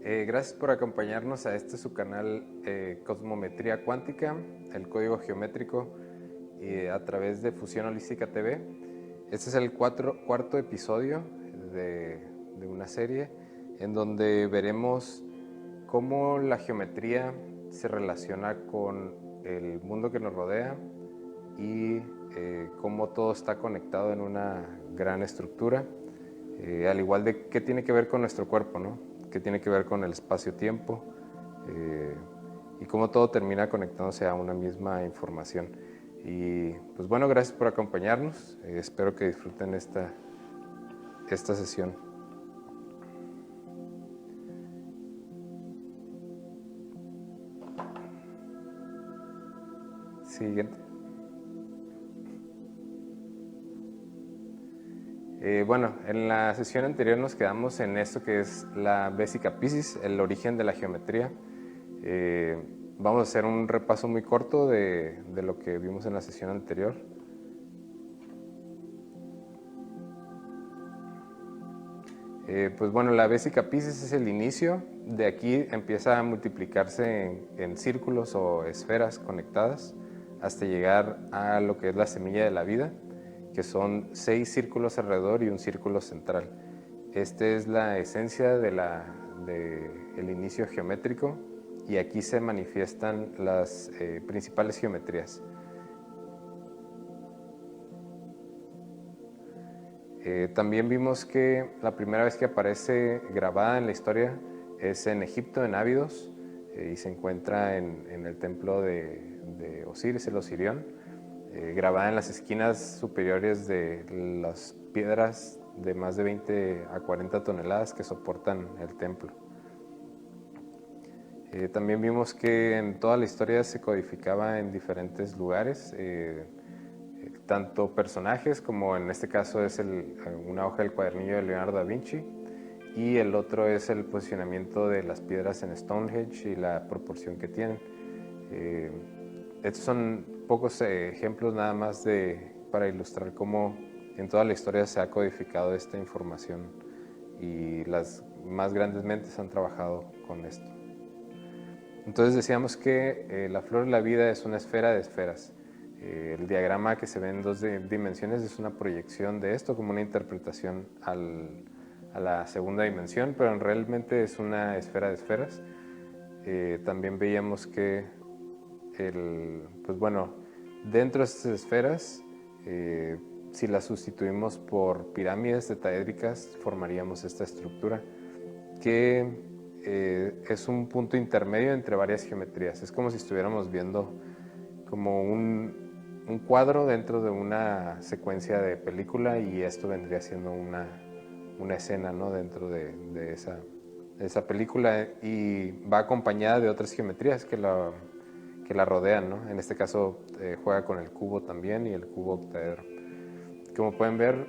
Gracias por acompañarnos a este su canal Cosmometría Cuántica, el código geométrico a través de Fusión Holística TV. Este es el cuarto episodio de una serie en donde veremos cómo la geometría se relaciona con el mundo que nos rodea y cómo todo está conectado en una gran estructura, al igual de qué tiene que ver con nuestro cuerpo, ¿no? Que tiene que ver con el espacio-tiempo y cómo todo termina conectándose a una misma información. Y pues bueno, gracias por acompañarnos. Espero que disfruten esta sesión. Siguiente. Bueno, en la sesión anterior nos quedamos en esto que es la Vesica Piscis, el origen de la geometría. Vamos a hacer un repaso muy corto de lo que vimos en la sesión anterior. Pues bueno, la Vesica Piscis es el inicio. De aquí empieza a multiplicarse en círculos o esferas conectadas hasta llegar a lo que es la semilla de la vida, que son 6 círculos alrededor y un círculo central. Esta es la esencia del inicio geométrico y aquí se manifiestan las principales geometrías. También vimos que la primera vez que aparece grabada en la historia es en Egipto, en Abidos, y se encuentra en el templo de Osiris, el Osirión, grabada en las esquinas superiores de las piedras de más de 20 a 40 toneladas que soportan el templo. También vimos que en toda la historia se codificaba en diferentes lugares, tanto personajes como en este caso es una hoja del cuadernillo de Leonardo da Vinci, y el otro es el posicionamiento de las piedras en Stonehenge y la proporción que tienen. Estos son pocos ejemplos nada más para ilustrar cómo en toda la historia se ha codificado esta información y las más grandes mentes han trabajado con esto. Entonces decíamos que la flor de la vida es una esfera de esferas. El diagrama que se ve en 2 dimensiones es una proyección de esto, como una interpretación a la segunda dimensión, pero realmente es una esfera de esferas. También veíamos que pues bueno, dentro de estas esferas, si las sustituimos por pirámides tetraédricas, formaríamos esta estructura que es un punto intermedio entre varias geometrías. Es como si estuviéramos viendo como un cuadro dentro de una secuencia de película, y esto vendría siendo una escena, ¿no? Dentro de esa película, y va acompañada de otras geometrías que la rodean, ¿no? En este caso juega con el cubo también y el cubo octaedro. Como pueden ver,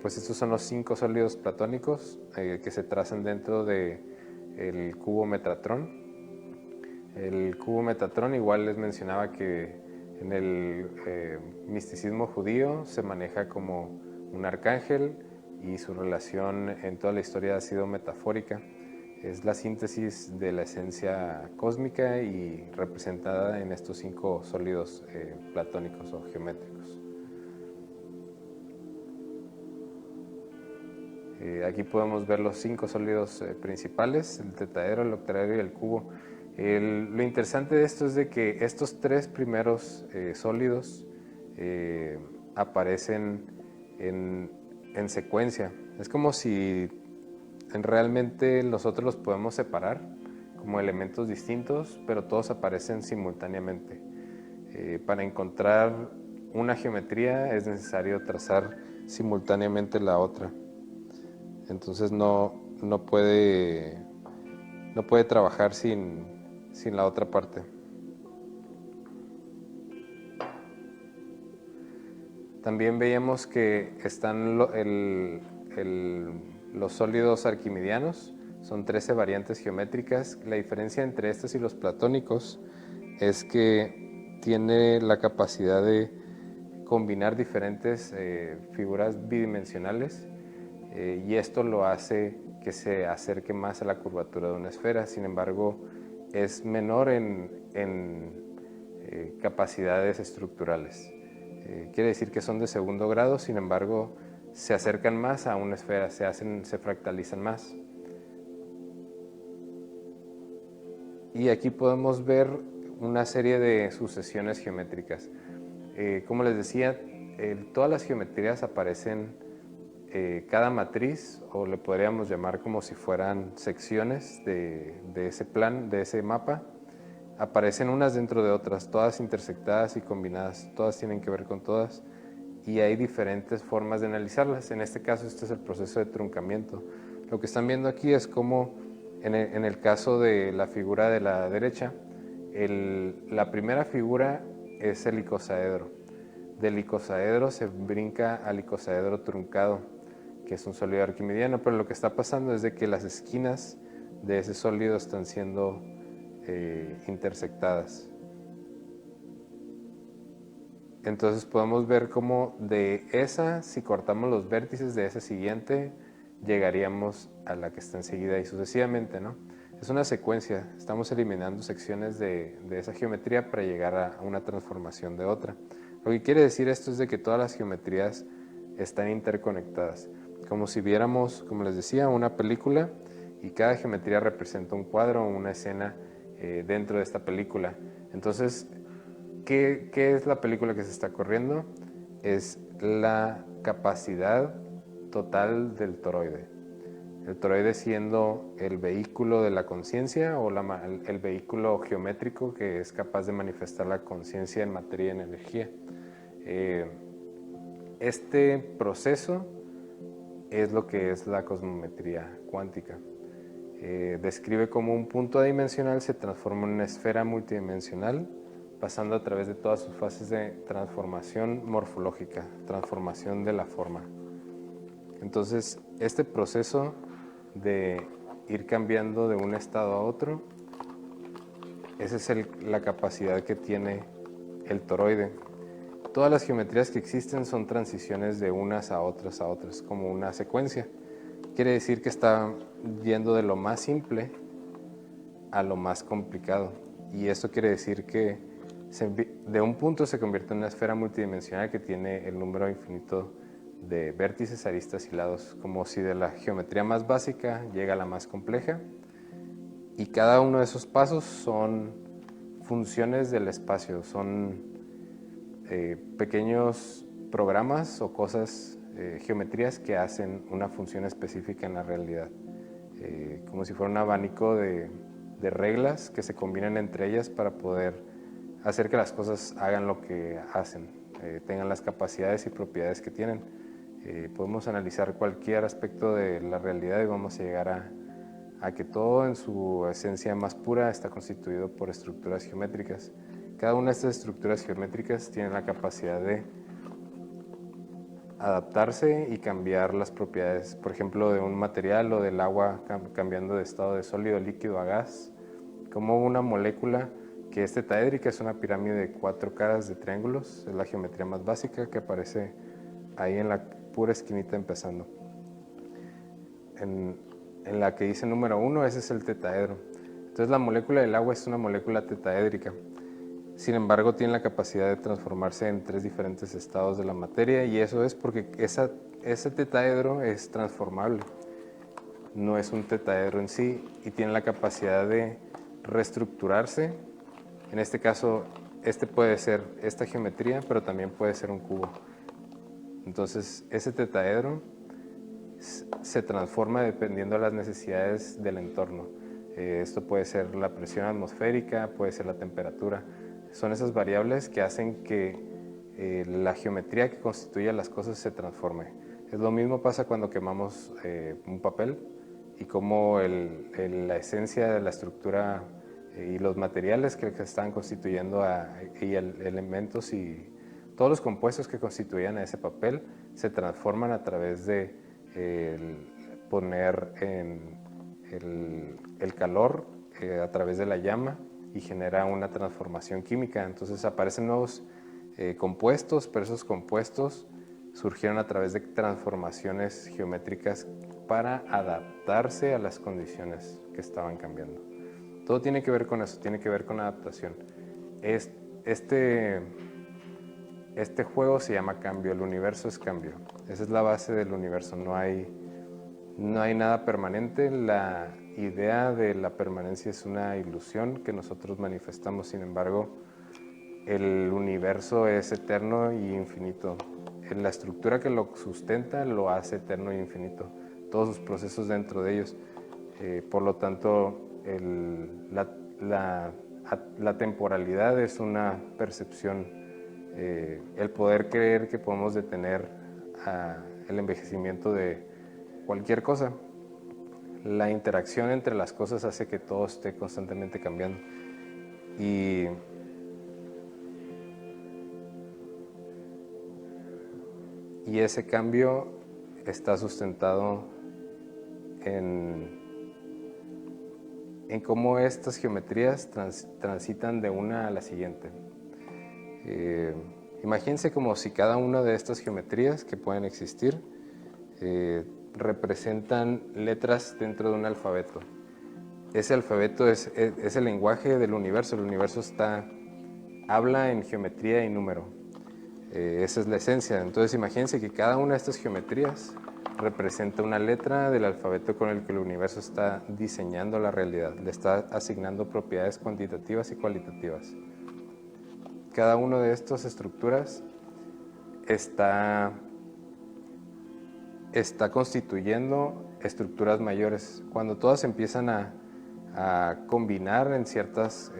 pues estos son los 5 sólidos platónicos que se trazan dentro del cubo Metatrón. El cubo Metatrón, igual les mencionaba que en el misticismo judío se maneja como un arcángel, y su relación en toda la historia ha sido metafórica. Es la síntesis de la esencia cósmica y representada en estos 5 sólidos platónicos o geométricos. Aquí podemos ver los 5 sólidos principales: el tetraedro, el octaedro y el cubo. Lo interesante de esto es de que estos 3 primeros sólidos aparecen en secuencia. Es como si realmente nosotros los podemos separar como elementos distintos, pero todos aparecen simultáneamente. Para encontrar una geometría es necesario trazar simultáneamente la otra. Entonces no puede trabajar sin la otra parte. También veíamos que están los sólidos arquimidianos. Son 13 variantes geométricas. La diferencia entre estos y los platónicos es que tiene la capacidad de combinar diferentes figuras bidimensionales, y esto lo hace que se acerque más a la curvatura de una esfera. Sin embargo, es menor en capacidades estructurales. Quiere decir que son de segundo grado, sin embargo, se acercan más a una esfera, se fractalizan más. Y aquí podemos ver una serie de sucesiones geométricas. Como les decía, todas las geometrías aparecen, cada matriz, o le podríamos llamar como si fueran secciones de ese plan, de ese mapa, aparecen unas dentro de otras, todas intersectadas y combinadas, todas tienen que ver con todas, y hay diferentes formas de analizarlas. En este caso, este es el proceso de truncamiento. Lo que están viendo aquí es cómo, en el caso de la figura de la derecha, la primera figura es el icosaedro. Del icosaedro se brinca al icosaedro truncado, que es un sólido arquimediano, pero lo que está pasando es de que las esquinas de ese sólido están siendo intersectadas. Entonces podemos ver cómo de esa, si cortamos los vértices de esa siguiente, llegaríamos a la que está enseguida y sucesivamente, ¿no? Es una secuencia, estamos eliminando secciones de esa geometría para llegar a una transformación de otra. Lo que quiere decir esto es de que todas las geometrías están interconectadas, como si viéramos, como les decía, una película, y cada geometría representa un cuadro o una escena dentro de esta película. Entonces, ¿qué es la película que se está corriendo? Es la capacidad total del toroide. El toroide siendo el vehículo de la conciencia, o el vehículo geométrico que es capaz de manifestar la conciencia en materia y en energía. Este proceso es lo que es la cosmometría cuántica. Describe cómo un punto adimensional se transforma en una esfera multidimensional, pasando a través de todas sus fases de transformación morfológica, transformación de la forma. Entonces, este proceso de ir cambiando de un estado a otro, esa es la capacidad que tiene el toroide. Todas las geometrías que existen son transiciones de unas a otras, como una secuencia. Quiere decir que está yendo de lo más simple a lo más complicado. Y esto quiere decir que de un punto se convierte en una esfera multidimensional que tiene el número infinito de vértices, aristas y lados, como si de la geometría más básica llega a la más compleja. Y cada uno de esos pasos son funciones del espacio, son pequeños programas o cosas, geometrías que hacen una función específica en la realidad, como si fuera un abanico de reglas que se combinan entre ellas para poder hacer que las cosas hagan lo que hacen, tengan las capacidades y propiedades que tienen. Podemos analizar cualquier aspecto de la realidad y vamos a llegar a que todo en su esencia más pura está constituido por estructuras geométricas. Cada una de estas estructuras geométricas tiene la capacidad de adaptarse y cambiar las propiedades, por ejemplo, de un material o del agua cambiando de estado de sólido, líquido a gas, como una molécula que es tetaédrica, es una pirámide de 4 caras de triángulos, es la geometría más básica que aparece ahí en la pura esquinita empezando. En la que dice número 1, ese es el tetaedro. Entonces la molécula del agua es una molécula tetaédrica. Sin embargo, tiene la capacidad de transformarse en 3 diferentes estados de la materia, y eso es porque ese tetaedro es transformable. No es un tetaedro en sí y tiene la capacidad de reestructurarse. En este caso, puede ser esta geometría, pero también puede ser un cubo. Entonces, ese tetaedro se transforma dependiendo de las necesidades del entorno. Esto puede ser la presión atmosférica, puede ser la temperatura. Son esas variables que hacen que la geometría que constituye las cosas se transforme. Es lo mismo pasa cuando quemamos un papel, y como la esencia de la estructura y los materiales que están constituyendo y elementos y todos los compuestos que constituían a ese papel se transforman a través de poner el calor a través de la llama, y genera una transformación química. Entonces aparecen nuevos compuestos, pero esos compuestos surgieron a través de transformaciones geométricas para adaptarse a las condiciones que estaban cambiando. Todo tiene que ver con eso, tiene que ver con adaptación. Este juego se llama cambio, el universo es cambio. Esa es la base del universo, no hay nada permanente. La idea de la permanencia es una ilusión que nosotros manifestamos, sin embargo, el universo es eterno y infinito. La estructura que lo sustenta lo hace eterno y infinito, todos sus procesos dentro de ellos. Por lo tanto, la temporalidad es una percepción. El poder creer que podemos detener el envejecimiento de cualquier cosa. La interacción entre las cosas hace que todo esté constantemente cambiando. Y ese cambio está sustentado en cómo estas geometrías transitan de una a la siguiente. Imagínense como si cada una de estas geometrías que pueden existir representan letras dentro de un alfabeto. Ese alfabeto es el lenguaje del universo. El universo habla en geometría y número. Esa es la esencia. Entonces imagínense que cada una de estas geometrías representa una letra del alfabeto con el que el universo está diseñando la realidad, le está asignando propiedades cuantitativas y cualitativas. Cada una de estas estructuras está constituyendo estructuras mayores. Cuando todas empiezan a combinar en ciertas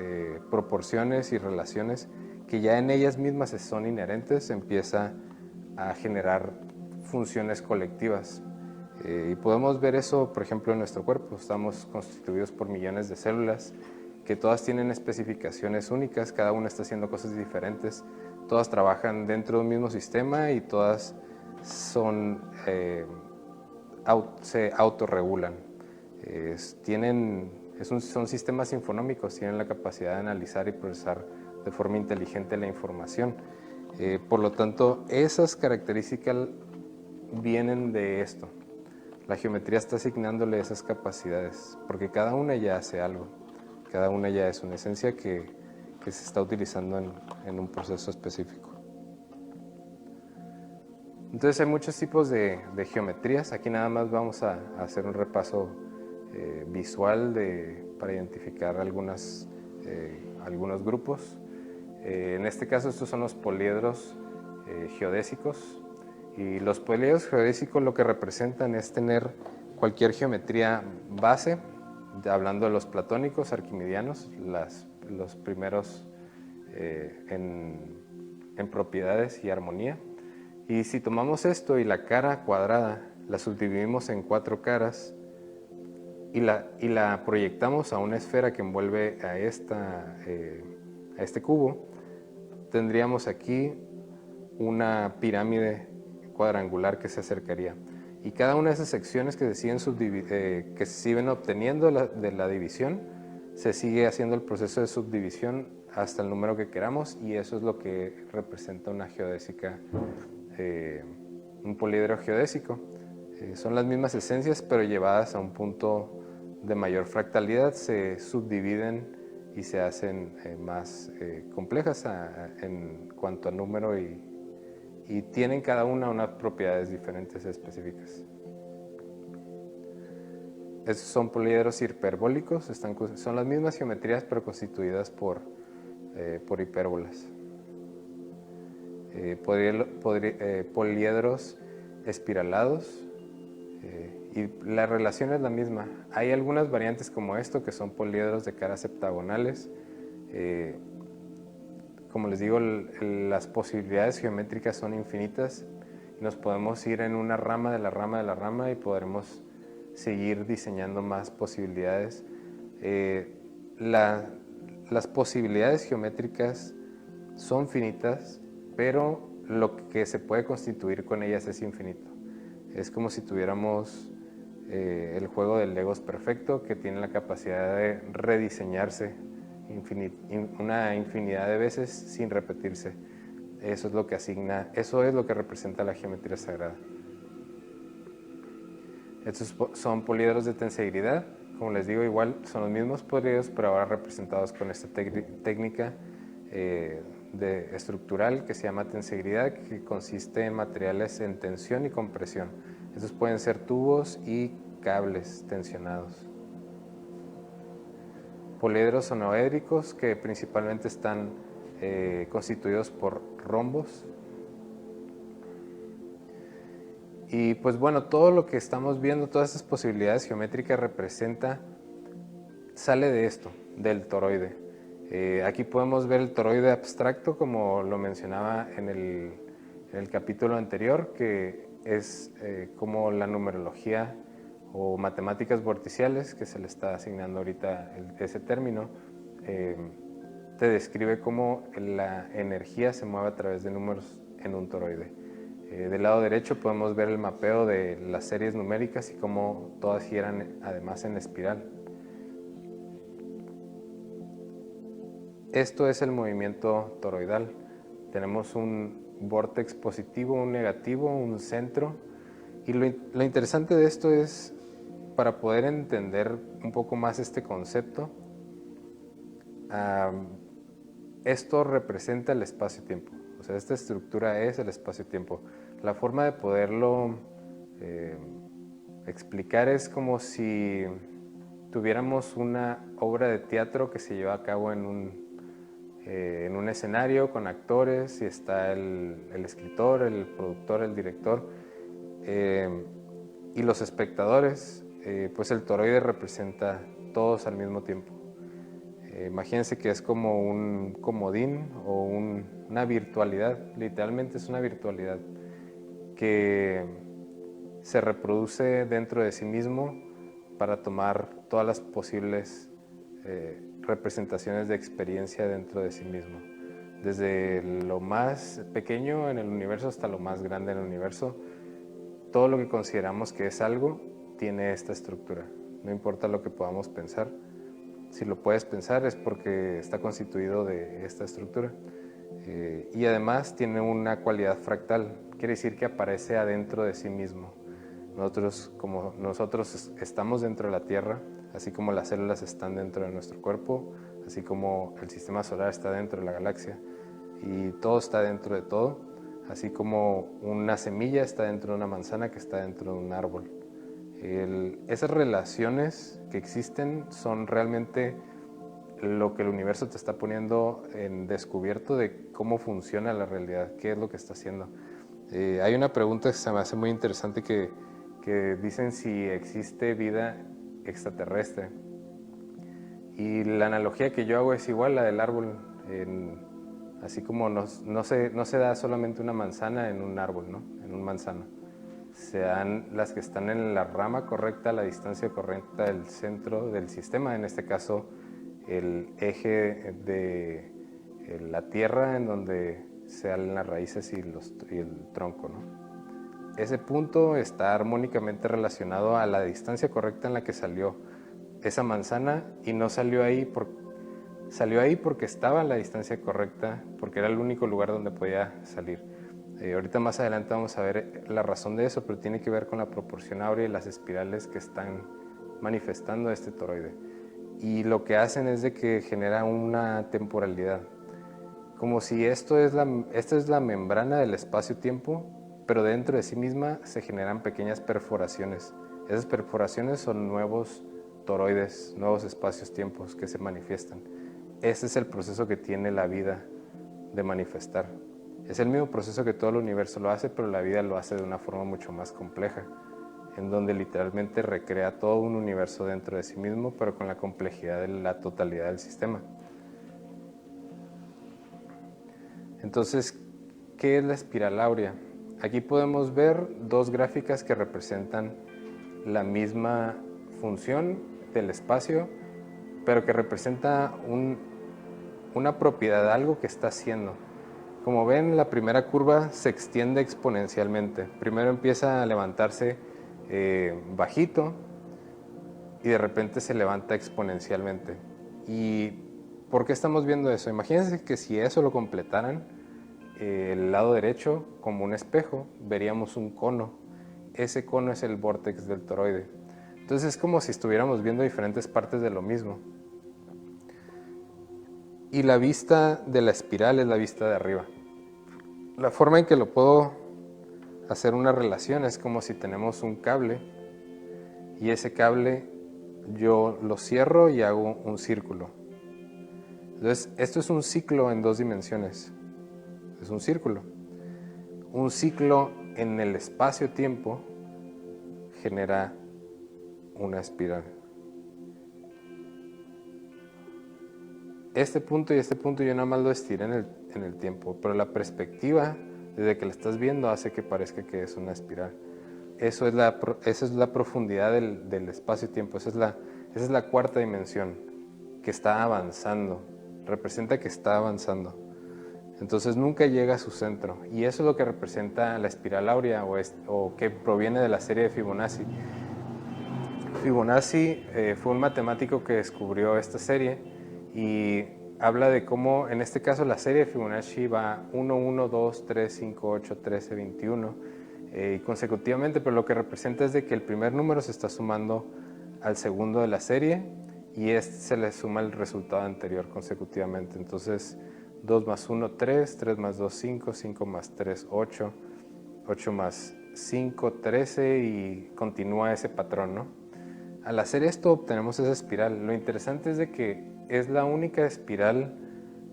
proporciones y relaciones que ya en ellas mismas son inherentes, empieza a generar funciones colectivas. Y podemos ver eso, por ejemplo, en nuestro cuerpo. Estamos constituidos por millones de células que todas tienen especificaciones únicas, cada una está haciendo cosas diferentes, todas trabajan dentro de un mismo sistema y todas se autorregulan. Son sistemas infonómicos, tienen la capacidad de analizar y procesar de forma inteligente la información. Por lo tanto, esas características vienen de esto. La geometría está asignándole esas capacidades, porque cada una ya hace algo. Cada una ya es una esencia que se está utilizando en un proceso específico. Entonces hay muchos tipos de geometrías. Aquí nada más vamos a hacer un repaso visual para identificar algunos grupos. En este caso estos son los poliedros geodésicos. Y los poliedros geodésicos lo que representan es tener cualquier geometría base, hablando de los platónicos, arquimidianos, los primeros en propiedades y armonía. Y si tomamos esto y la cara cuadrada la subdividimos en 4 caras y la proyectamos a una esfera que envuelve a este cubo, tendríamos aquí una pirámide cuadrangular que se acercaría. Y cada una de esas secciones que se siguen obteniendo de la división, se sigue haciendo el proceso de subdivisión hasta el número que queramos, y eso es lo que representa una geodésica, un poliedro geodésico. Son las mismas esencias, pero llevadas a un punto de mayor fractalidad, se subdividen y se hacen más complejas en cuanto a número y tienen cada una unas propiedades diferentes específicas. Estos son poliedros hiperbólicos, son las mismas geometrías pero constituidas por hipérbolas. Poliedros espiralados, y la relación es la misma. Hay algunas variantes como esto que son poliedros de caras heptagonales. Como les digo, las posibilidades geométricas son infinitas. Nos podemos ir en una rama de la rama de la rama y podremos seguir diseñando más posibilidades. Las posibilidades geométricas son finitas, pero lo que se puede constituir con ellas es infinito. Es como si tuviéramos el juego del Legos perfecto, que tiene la capacidad de rediseñarse una infinidad de veces sin repetirse. Eso es lo que representa la geometría sagrada. Estos son poliedros de tensegridad. Como les digo, igual son los mismos poliedros, pero ahora representados con esta técnica estructural que se llama tensegridad, que consiste en materiales en tensión y compresión. Estos pueden ser tubos y cables tensionados. Poliedros sonoédricos, que principalmente están constituidos por rombos. Y pues bueno, todo lo que estamos viendo, todas estas posibilidades geométricas sale de esto, del toroide. Aquí podemos ver el toroide abstracto, como lo mencionaba en el capítulo anterior, que es como la numerología o matemáticas vorticiales, que se le está asignando ahorita ese término, te describe cómo la energía se mueve a través de números en un toroide. Del lado derecho podemos ver el mapeo de las series numéricas y cómo todas giran además en espiral. Esto es el movimiento toroidal. Tenemos un vórtex positivo, un negativo, un centro. Y lo interesante de esto es, para poder entender un poco más este concepto, esto representa el espacio-tiempo. O sea, esta estructura es el espacio-tiempo. La forma de poderlo explicar es como si tuviéramos una obra de teatro que se lleva a cabo en un escenario con actores, y está el escritor, el productor, el director y los espectadores. Pues el toroide representa todos al mismo tiempo. Imagínense que es como un comodín o una virtualidad, literalmente es una virtualidad que se reproduce dentro de sí mismo para tomar todas las posibles representaciones de experiencia dentro de sí mismo. Desde lo más pequeño en el universo hasta lo más grande en el universo, todo lo que consideramos que es algo tiene esta estructura. No importa lo que podamos pensar, si lo puedes pensar es porque está constituido de esta estructura. Y además tiene una cualidad fractal, quiere decir que aparece adentro de sí mismo. Como nosotros estamos dentro de la Tierra, así como las células están dentro de nuestro cuerpo, así como el sistema solar está dentro de la galaxia, y todo está dentro de todo, así como una semilla está dentro de una manzana que está dentro de un árbol. Esas relaciones que existen son realmente lo que el universo te está poniendo en descubierto de cómo funciona la realidad, qué es lo que está haciendo. Hay una pregunta que se me hace muy interesante que dicen si existe vida extraterrestre. Y la analogía que yo hago es igual la del árbol. Así como no se da solamente una manzana en un árbol, ¿no? En un manzano. Se dan las que están en la rama correcta, la distancia correcta del centro del sistema, en este caso el eje de la tierra en donde se dan las raíces y el tronco, ¿no? Ese punto está armónicamente relacionado a la distancia correcta en la que salió esa manzana, y no salió ahí salió ahí porque estaba en la distancia correcta, porque era el único lugar donde podía salir. Ahorita más adelante vamos a ver la razón de eso, pero tiene que ver con la proporción áurea y las espirales que están manifestando este toroide. Y lo que hacen es de que genera una temporalidad, como si esta es la membrana del espacio-tiempo, pero dentro de sí misma se generan pequeñas perforaciones. Esas perforaciones son nuevos toroides, nuevos espacios-tiempos que se manifiestan. Ese es el proceso que tiene la vida de manifestar. Es el mismo proceso que todo el universo lo hace, pero la vida lo hace de una forma mucho más compleja, en donde literalmente recrea todo un universo dentro de sí mismo, pero con la complejidad de la totalidad del sistema. Entonces, ¿qué es la espiral áurea? Aquí podemos ver dos gráficas que representan la misma función del espacio, pero que representa una propiedad, algo que está haciendo. Como ven, la primera curva se extiende exponencialmente. Primero empieza a levantarse bajito y de repente se levanta exponencialmente. ¿Y por qué estamos viendo eso? Imagínense que si eso lo completaran, el lado derecho, como un espejo, veríamos un cono. ese cono es el vórtex del toroide. Entonces es como si estuviéramos viendo diferentes partes de lo mismo. Y la vista de la espiral es la vista de arriba. La forma en que lo puedo hacer una relación es como si tenemos un cable y ese cable yo lo cierro y hago un círculo. Entonces esto es un ciclo en 2 dimensiones. Es un círculo. Un ciclo en el espacio-tiempo genera una espiral. Este punto y este punto yo nada más lo estiré en el tiempo, pero la perspectiva desde que lo estás viendo hace que parezca que es una espiral. Esa es la profundidad del espacio-tiempo, esa es la cuarta dimensión, que está avanzando, representa que está avanzando. Entonces nunca llega a su centro, y eso es lo que representa la espiral áurea o que proviene de la serie de Fibonacci. Fibonacci fue un matemático que descubrió esta serie y habla de cómo, en este caso, la serie de Fibonacci va 1, 1, 2, 3, 5, 8, 13, 21 y consecutivamente, pero lo que representa es de que el primer número se está sumando al segundo de la serie y se le suma el resultado anterior consecutivamente. Entonces, 2 más 1, 3, 3 más 2, 5, 5 más 3, 8, 8 más 5, 13 y continúa ese patrón, ¿no? Al hacer esto obtenemos esa espiral. Lo interesante es de que es la única espiral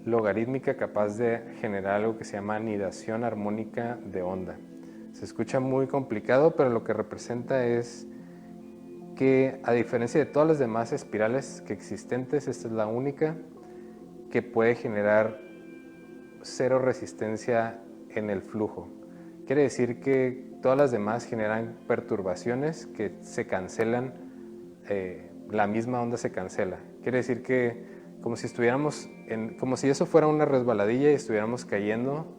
logarítmica capaz de generar algo que se llama anidación armónica de onda. Se escucha muy complicado, pero lo que representa es que, a diferencia de todas las demás espirales que existentes, esta es la única que puede generar cero resistencia en el flujo. Quiere decir que todas las demás generan perturbaciones que se cancelan, la misma onda se cancela. Quiere decir que como si eso fuera una resbaladilla y estuviéramos cayendo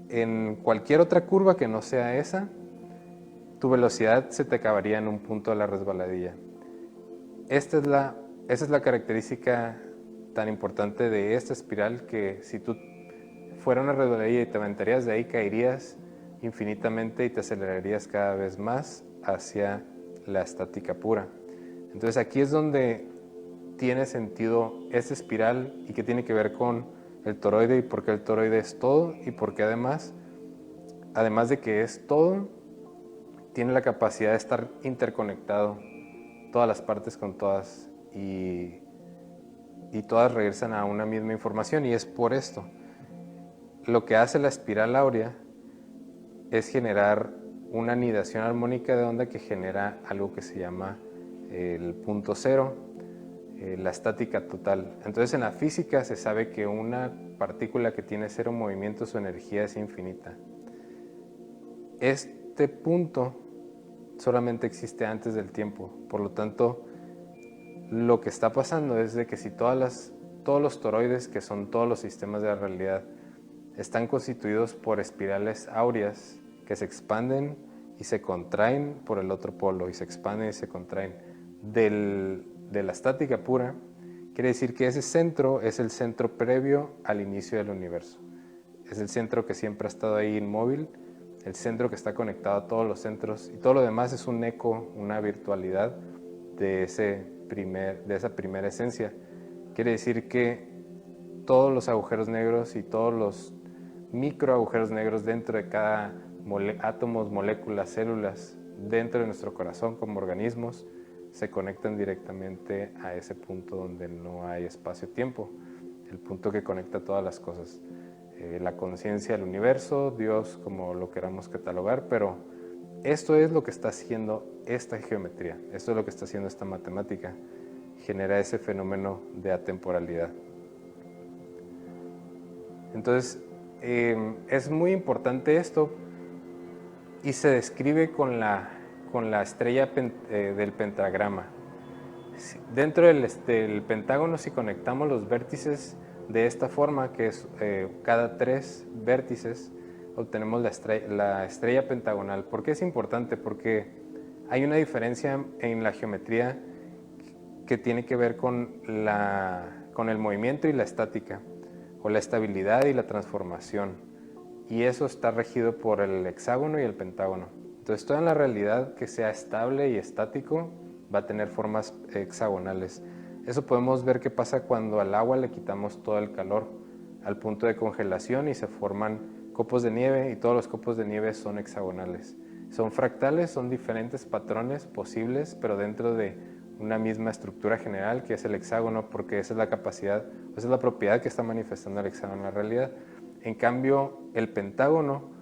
en cualquier otra curva que no sea esa, tu velocidad se te acabaría en un punto de la resbaladilla. Esa es la característica tan importante de esta espiral, que si tú fuera una resbaladilla y te aventarías de ahí, caerías infinitamente y te acelerarías cada vez más hacia la estática pura. Entonces aquí es donde tiene sentido esta espiral y que tiene que ver con el toroide y por qué el toroide es todo y por qué además de que es todo, tiene la capacidad de estar interconectado, todas las partes con todas y todas regresan a una misma información, y es por esto. Lo que hace la espiral áurea es generar una anidación armónica de onda que genera algo que se llama el punto cero, la estática total. Entonces en la física se sabe que una partícula que tiene cero movimiento, su energía es infinita. Este punto solamente existe antes del tiempo, por lo tanto lo que está pasando es de que si todos los toroides, que son todos los sistemas de la realidad, están constituidos por espirales áureas que se expanden y se contraen por el otro polo, y se expanden y se contraen de la estática pura, quiere decir que ese centro es el centro previo al inicio del universo. Es el centro que siempre ha estado ahí inmóvil, el centro que está conectado a todos los centros, y todo lo demás es un eco, una virtualidad de esa primera esencia. Quiere decir que todos los agujeros negros y todos los micro agujeros negros dentro de cada átomos, moléculas, células, dentro de nuestro corazón como organismos, se conectan directamente a ese punto donde no hay espacio-tiempo, el punto que conecta todas las cosas. La conciencia del universo, Dios, como lo queramos catalogar, pero esto es lo que está haciendo esta geometría, esto es lo que está haciendo esta matemática, genera ese fenómeno de atemporalidad. Entonces, es muy importante esto y se describe con la estrella del pentagrama. Dentro del pentágono, si conectamos los vértices de esta forma, que es cada 3 vértices, obtenemos la estrella pentagonal. ¿Por qué es importante? Porque hay una diferencia en la geometría que tiene que ver con el movimiento y la estática, o la estabilidad y la transformación, y eso está regido por el hexágono y el pentágono. Entonces, toda la realidad que sea estable y estático va a tener formas hexagonales. Eso podemos ver que pasa cuando al agua le quitamos todo el calor al punto de congelación y se forman copos de nieve, y todos los copos de nieve son hexagonales. Son fractales, son diferentes patrones posibles, pero dentro de una misma estructura general que es el hexágono, porque esa es la capacidad, esa es la propiedad que está manifestando el hexágono en la realidad. En cambio, el pentágono,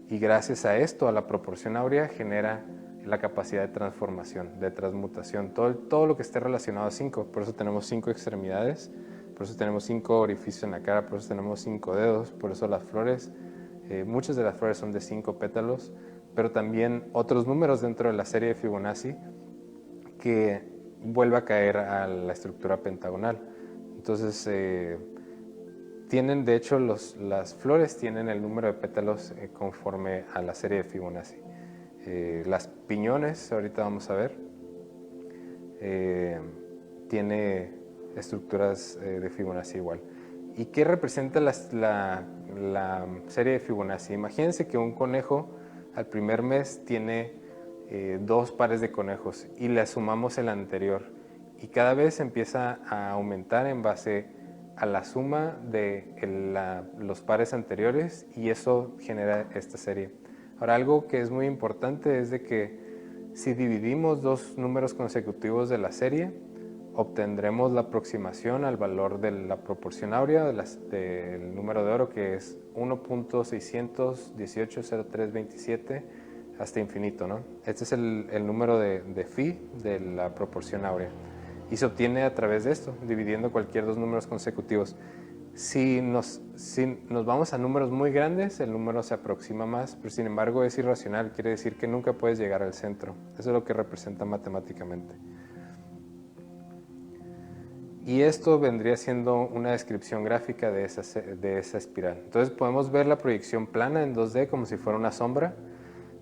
y gracias a esto, a la proporción áurea, genera la capacidad de transformación, de transmutación, todo lo que esté relacionado a 5. Por eso tenemos 5 extremidades, por eso tenemos 5 orificios en la cara, por eso tenemos 5 dedos, por eso las flores, muchas de las flores son de 5 pétalos, pero también otros números dentro de la serie de Fibonacci que vuelve a caer a la estructura pentagonal. Entonces, tienen, de hecho, las flores tienen el número de pétalos conforme a la serie de Fibonacci. Las piñones, ahorita vamos a ver, tiene estructuras de Fibonacci igual. ¿Y qué representa la serie de Fibonacci? Imagínense que un conejo al primer mes tiene 2 pares de conejos y le sumamos el anterior, y cada vez empieza a aumentar en base a la suma de los pares anteriores, y eso genera esta serie. Ahora, algo que es muy importante es de que si dividimos 2 números consecutivos de la serie, obtendremos la aproximación al valor de la proporción áurea del número de oro, que es 1.6180327 hasta infinito, ¿no? Este es el número de phi de la proporción áurea, y se obtiene a través de esto, dividiendo cualquier 2 números consecutivos. Si nos vamos a números muy grandes, el número se aproxima más, pero sin embargo es irracional, quiere decir que nunca puedes llegar al centro. Eso es lo que representa matemáticamente. Y esto vendría siendo una descripción gráfica de esa espiral. Entonces podemos ver la proyección plana en 2D como si fuera una sombra,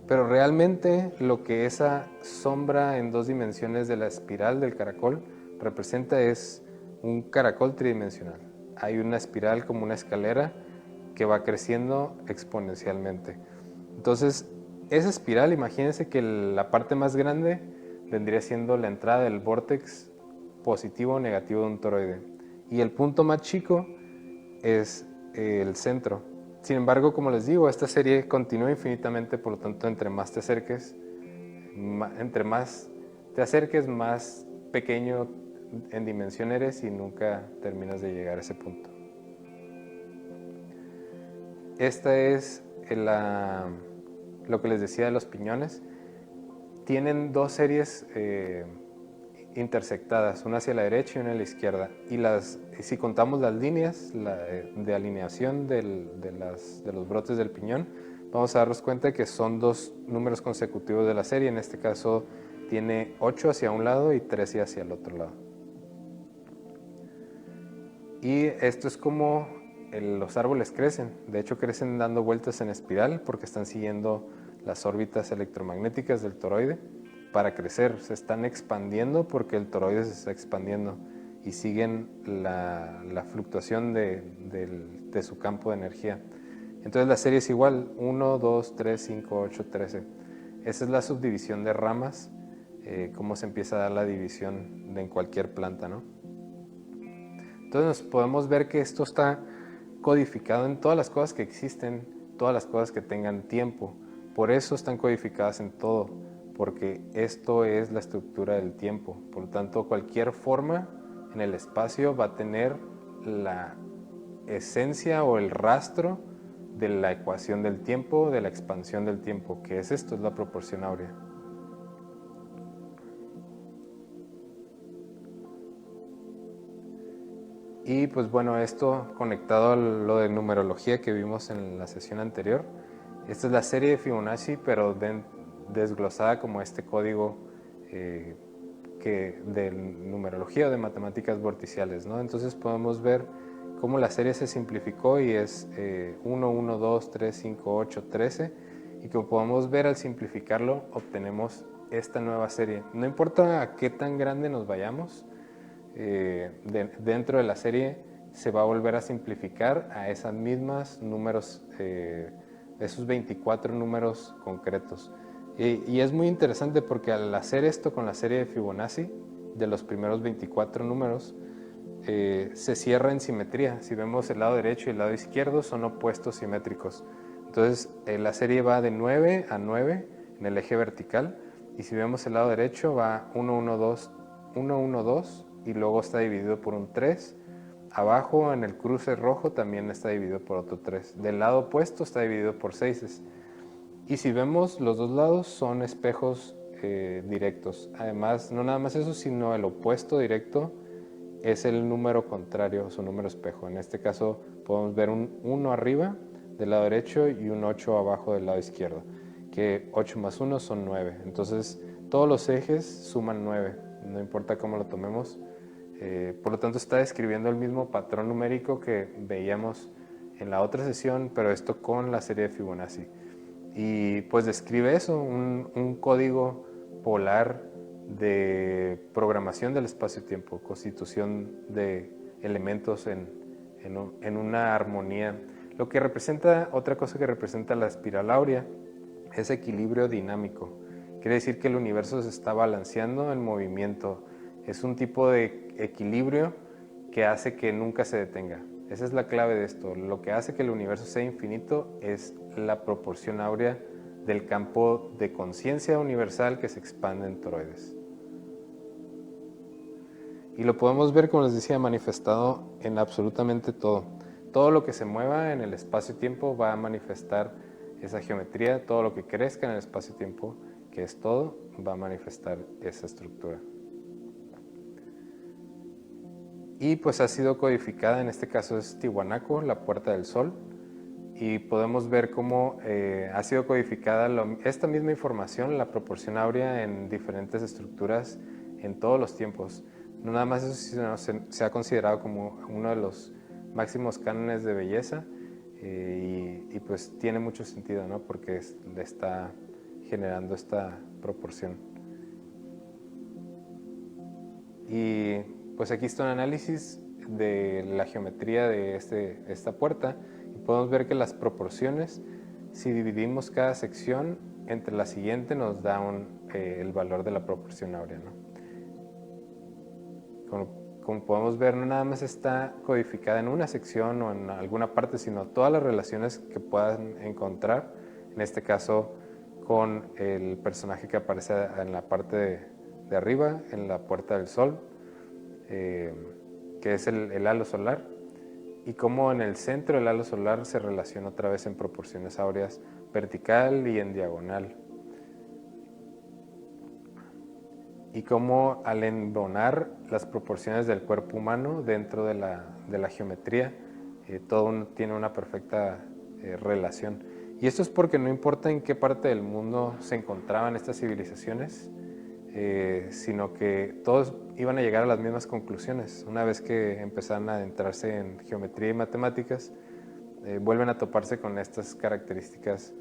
pero realmente lo que esa sombra en 2 dimensiones de la espiral del caracol representa es un caracol tridimensional. Hay una espiral como una escalera que va creciendo exponencialmente. Entonces, esa espiral, imagínense que la parte más grande vendría siendo la entrada del vórtex positivo o negativo de un toroide, y el punto más chico es el centro. Sin embargo, como les digo, esta serie continúa infinitamente, por lo tanto, entre más te acerques, más pequeño en dimensión eres, y nunca terminas de llegar a ese punto. Esta es lo que les decía de los piñones. Tienen 2 series intersectadas, una hacia la derecha y una a la izquierda, y si contamos las líneas de alineación de los brotes del piñón, vamos a darnos cuenta que son 2 números consecutivos de la serie. En este caso tiene 8 hacia un lado y 13 hacia el otro lado. Y esto es como los árboles crecen. De hecho, crecen dando vueltas en espiral porque están siguiendo las órbitas electromagnéticas del toroide para crecer. Se están expandiendo porque el toroide se está expandiendo, y siguen la fluctuación de su campo de energía. Entonces la serie es igual, 1, 2, 3, 5, 8, 13. Esa es la subdivisión de ramas, cómo se empieza a dar la división en cualquier planta, ¿no? Entonces podemos ver que esto está codificado en todas las cosas que existen, todas las cosas que tengan tiempo. Por eso están codificadas en todo, porque esto es la estructura del tiempo. Por lo tanto, cualquier forma en el espacio va a tener la esencia o el rastro de la ecuación del tiempo, de la expansión del tiempo, que es esto, es la proporción áurea. Y pues bueno, esto conectado a lo de numerología que vimos en la sesión anterior. Esta es la serie de Fibonacci, pero desglosada como este código de numerología o de matemáticas vorticiales, ¿no? Entonces podemos ver cómo la serie se simplificó y es 1, 1, 2, 3, 5, 8, 13. Y como podemos ver, al simplificarlo obtenemos esta nueva serie. No importa a qué tan grande nos vayamos, dentro de la serie se va a volver a simplificar a esas mismas números, esos 24 números concretos. Y es muy interesante porque al hacer esto con la serie de Fibonacci, de los primeros 24 números, se cierra en simetría. Si vemos el lado derecho y el lado izquierdo son opuestos simétricos. Entonces la serie va de 9 a 9 en el eje vertical, y si vemos el lado derecho va 1, 1, 2, 1, 1, 2, y luego está dividido por un 3. Abajo en el cruce rojo también está dividido por otro 3. Del lado opuesto está dividido por 6. Y si vemos, los dos lados son espejos directos. Además, no nada más eso, sino el opuesto directo es el número contrario, su número espejo. En este caso podemos ver un 1 arriba del lado derecho y un 8 abajo del lado izquierdo, que 8 más 1 son 9. Entonces todos los ejes suman 9, no importa cómo lo tomemos. Por lo tanto está describiendo el mismo patrón numérico que veíamos en la otra sesión, pero esto con la serie de Fibonacci. Y pues describe eso, un código polar de programación del espacio-tiempo, constitución de elementos en una armonía. Lo que representa, otra cosa que representa la espiral áurea, es equilibrio dinámico. Quiere decir que el universo se está balanceando en movimiento. Es un tipo de equilibrio que hace que nunca se detenga. Esa es la clave de esto. Lo que hace que el universo sea infinito es la proporción áurea del campo de conciencia universal que se expande en toroides. Y lo podemos ver, como les decía, manifestado en absolutamente todo. Todo lo que se mueva en el espacio-tiempo va a manifestar esa geometría. Todo lo que crezca en el espacio-tiempo, que es todo, va a manifestar esa estructura. Y pues ha sido codificada, en este caso es Tiwanaku, la Puerta del Sol, y podemos ver cómo ha sido codificada esta misma información, la proporción áurea, en diferentes estructuras en todos los tiempos. No nada más eso, sino se ha considerado como uno de los máximos cánones de belleza, y pues tiene mucho sentido, ¿no? Porque le está generando esta proporción. Y pues aquí está un análisis de la geometría de esta puerta, y podemos ver que las proporciones, si dividimos cada sección entre la siguiente, nos da el valor de la proporción áurea, ¿no? Como podemos ver, no nada más está codificada en una sección o en alguna parte, sino todas las relaciones que puedan encontrar, en este caso con el personaje que aparece en la parte de arriba, en la Puerta del Sol, que es el halo solar, y cómo en el centro del halo solar se relaciona otra vez en proporciones áureas vertical y en diagonal. Y cómo al embonar las proporciones del cuerpo humano dentro de la geometría, todo tiene una perfecta relación. Y esto es porque no importa en qué parte del mundo se encontraban estas civilizaciones, sino que todos iban a llegar a las mismas conclusiones. Una vez que empezaron a adentrarse en geometría y matemáticas, vuelven a toparse con estas características,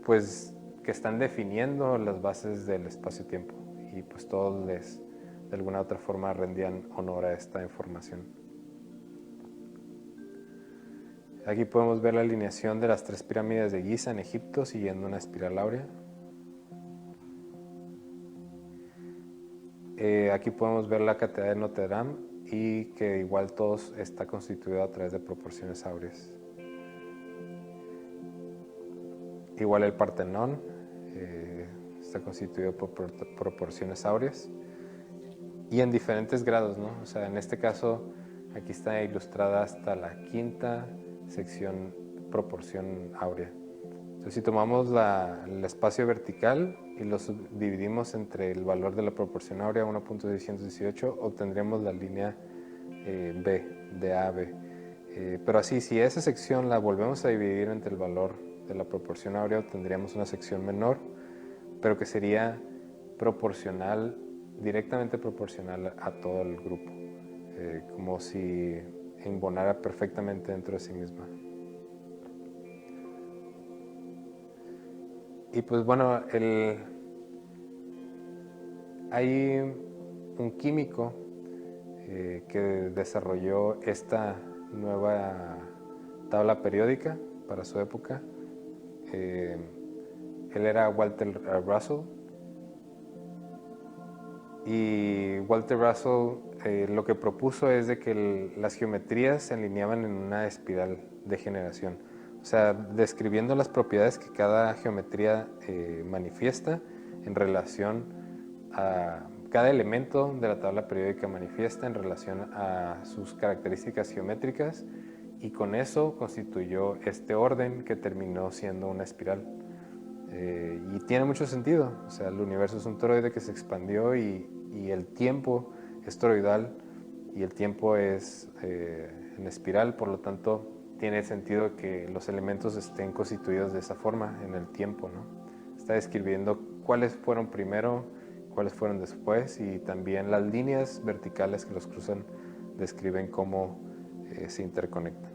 pues que están definiendo las bases del espacio-tiempo, y pues todos de alguna u otra forma rendían honor a esta información. Aquí podemos ver la alineación de las 3 pirámides de Giza en Egipto siguiendo una espiral áurea. Aquí podemos ver la Catedral de Notre Dame, y que igual todo está constituido a través de proporciones áureas. Igual el Partenón está constituido por proporciones áureas, y en diferentes grados, ¿no? O sea, en este caso aquí está ilustrada hasta la 5ª sección proporción áurea. Entonces, si tomamos el espacio vertical y lo dividimos entre el valor de la proporción áurea 1.618, obtendremos la línea B, de A a B. Pero así, si esa sección la volvemos a dividir entre el valor de la proporción áurea, obtendríamos una sección menor, pero que sería proporcional, directamente proporcional a todo el grupo, como si embonara perfectamente dentro de sí misma. Y pues bueno, hay un químico que desarrolló esta nueva tabla periódica para su época. Él él era Walter Russell. Y Walter Russell lo que propuso es de que las geometrías se alineaban en una espiral de generación. O sea, describiendo las propiedades que cada geometría manifiesta en relación a cada elemento de la tabla periódica manifiesta en relación a sus características geométricas, y con eso constituyó este orden que terminó siendo una espiral. Y tiene mucho sentido. O sea, el universo es un toroide que se expandió y el tiempo es toroidal y el tiempo es en espiral, por lo tanto tiene sentido que los elementos estén constituidos de esa forma en el tiempo, ¿no? Está describiendo cuáles fueron primero, cuáles fueron después, y también las líneas verticales que los cruzan describen cómo se interconectan.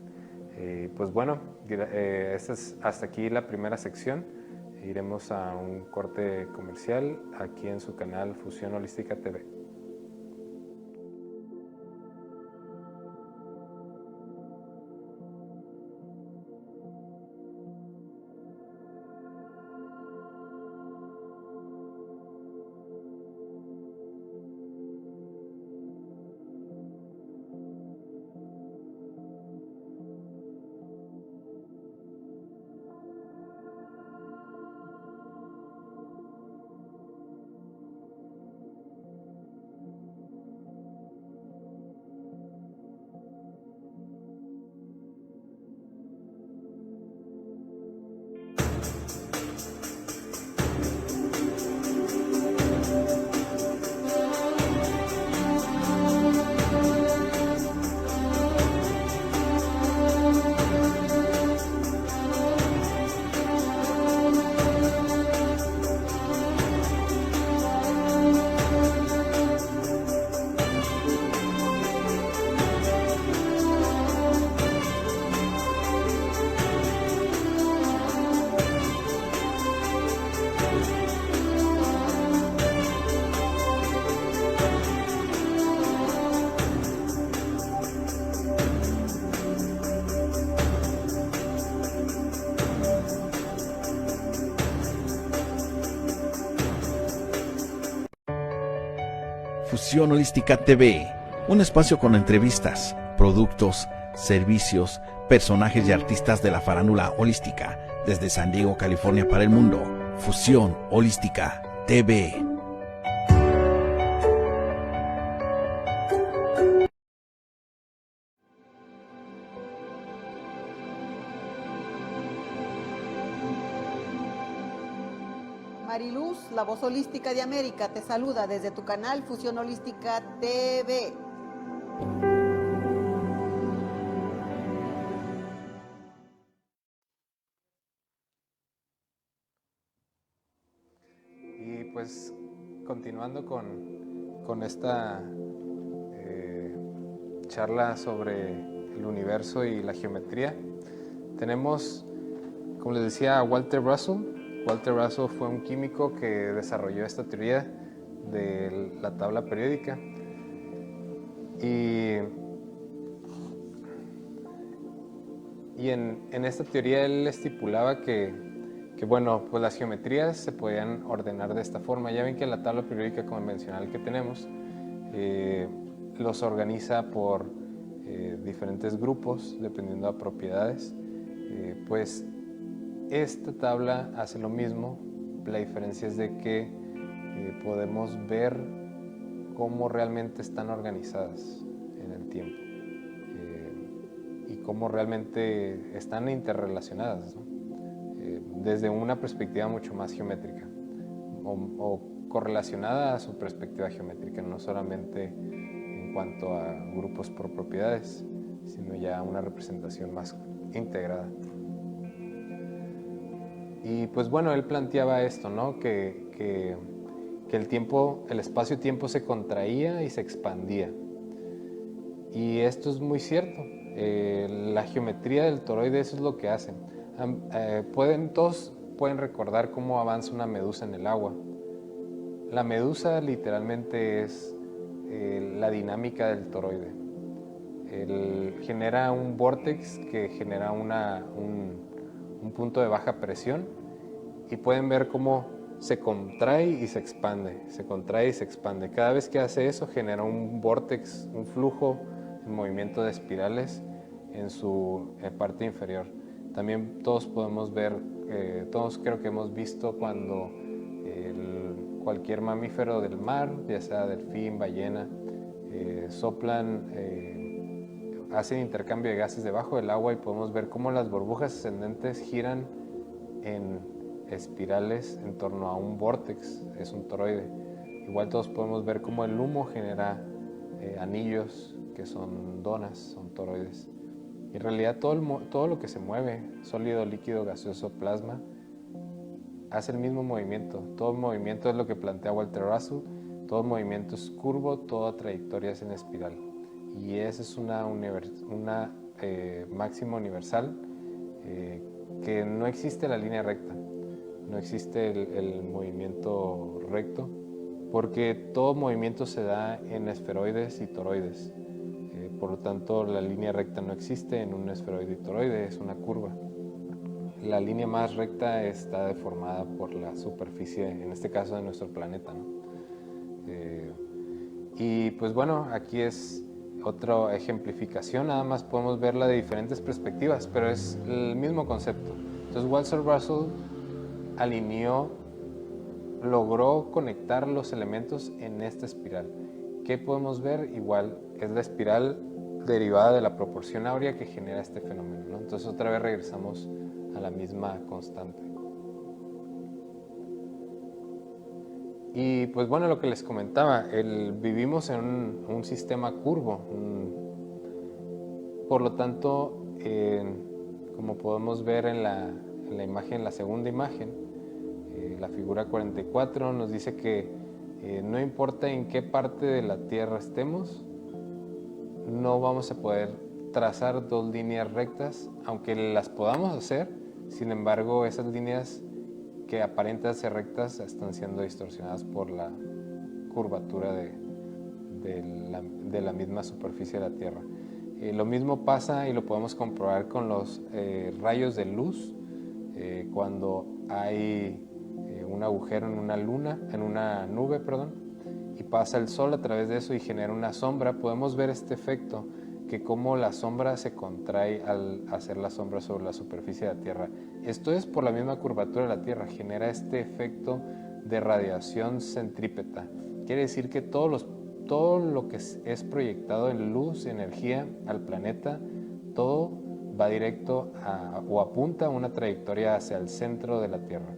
Pues bueno, esta es hasta aquí la primera sección. Iremos a un corte comercial aquí en su canal Fusión Holística TV. Fusión Holística TV, un espacio con entrevistas, productos, servicios, personajes y artistas de la farándula holística, desde San Diego, California para el mundo. Fusión Holística TV. Mariluz, la voz holística de América, te saluda desde tu canal Fusión Holística TV. Y pues continuando con esta charla sobre el universo y la geometría, tenemos, como les decía, a Walter Russell. Walter Russell fue un químico que desarrolló esta teoría de la tabla periódica, y en esta teoría él estipulaba que bueno, pues las geometrías se podían ordenar de esta forma. Ya ven que la tabla periódica convencional que tenemos los organiza por diferentes grupos dependiendo de propiedades. Pues esta tabla hace lo mismo. La diferencia es de que podemos ver cómo realmente están organizadas en el tiempo y cómo realmente están interrelacionadas, ¿no? Desde una perspectiva mucho más geométrica o correlacionada a su perspectiva geométrica, no solamente en cuanto a grupos por propiedades, sino ya una representación más integrada. Y pues bueno, él planteaba esto, ¿no? Que el tiempo, el espacio-tiempo se contraía y se expandía. Y esto es muy cierto. La geometría del toroide, eso es lo que hacen. Todos pueden recordar cómo avanza una medusa en el agua. La medusa literalmente es la dinámica del toroide. Genera un vórtex que genera un punto de baja presión, y pueden ver cómo se contrae y se expande, se contrae y se expande. Cada vez que hace eso genera un vórtex, un flujo, un movimiento de espirales en su parte inferior. También todos podemos ver, todos creo que hemos visto cuando cualquier mamífero del mar, ya sea delfín, ballena, soplan, hacen intercambio de gases debajo del agua y podemos ver cómo las burbujas ascendentes giran en espirales en torno a un vórtex, es un toroide. Igual todos podemos ver cómo el humo genera anillos que son donas, son toroides. En realidad todo lo que se mueve, sólido, líquido, gaseoso, plasma, hace el mismo movimiento. Todo movimiento es lo que plantea Walter Russell. Todo movimiento es curvo, toda trayectoria es en espiral. Y esa es una máxima universal, que no existe la línea recta, no existe el movimiento recto, porque todo movimiento se da en esferoides y toroides. Por lo tanto, la línea recta no existe en un esferoide y toroide, es una curva. La línea más recta está deformada por la superficie, en este caso de nuestro planeta, ¿no? Y pues bueno, aquí es otra ejemplificación, nada más podemos verla de diferentes perspectivas, pero es el mismo concepto. Entonces Walter Russell logró conectar los elementos en esta espiral. ¿Qué podemos ver? Igual es la espiral derivada de la proporción áurea que genera este fenómeno, ¿no? Entonces otra vez regresamos a la misma constante. Y pues bueno, lo que les comentaba, vivimos en un sistema curvo, por lo tanto, como podemos ver en la imagen, la segunda imagen, la figura 44 nos dice que no importa en qué parte de la Tierra estemos, no vamos a poder trazar dos líneas rectas, aunque las podamos hacer. Sin embargo, esas líneas que aparentan ser rectas están siendo distorsionadas por la curvatura de la misma superficie de la Tierra. Lo mismo pasa y lo podemos comprobar con los rayos de luz. Cuando hay un agujero en una nube, y pasa el sol a través de eso y genera una sombra, podemos ver este efecto, que como la sombra se contrae al hacer la sombra sobre la superficie de la Tierra. Esto es por la misma curvatura de la Tierra, genera este efecto de radiación centrípeta. Quiere decir que todo lo que es proyectado en luz, energía al planeta, todo va directo o apunta a una trayectoria hacia el centro de la Tierra.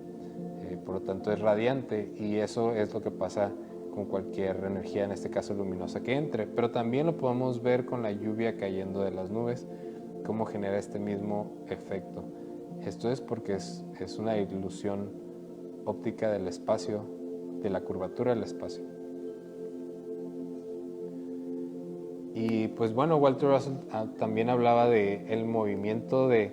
Por lo tanto es radiante, y eso es lo que pasa con cualquier energía, en este caso luminosa, que entre. Pero también lo podemos ver con la lluvia cayendo de las nubes, cómo genera este mismo efecto. Esto es porque es una ilusión óptica del espacio, de la curvatura del espacio. Y pues bueno, Walter Russell también hablaba de el movimiento de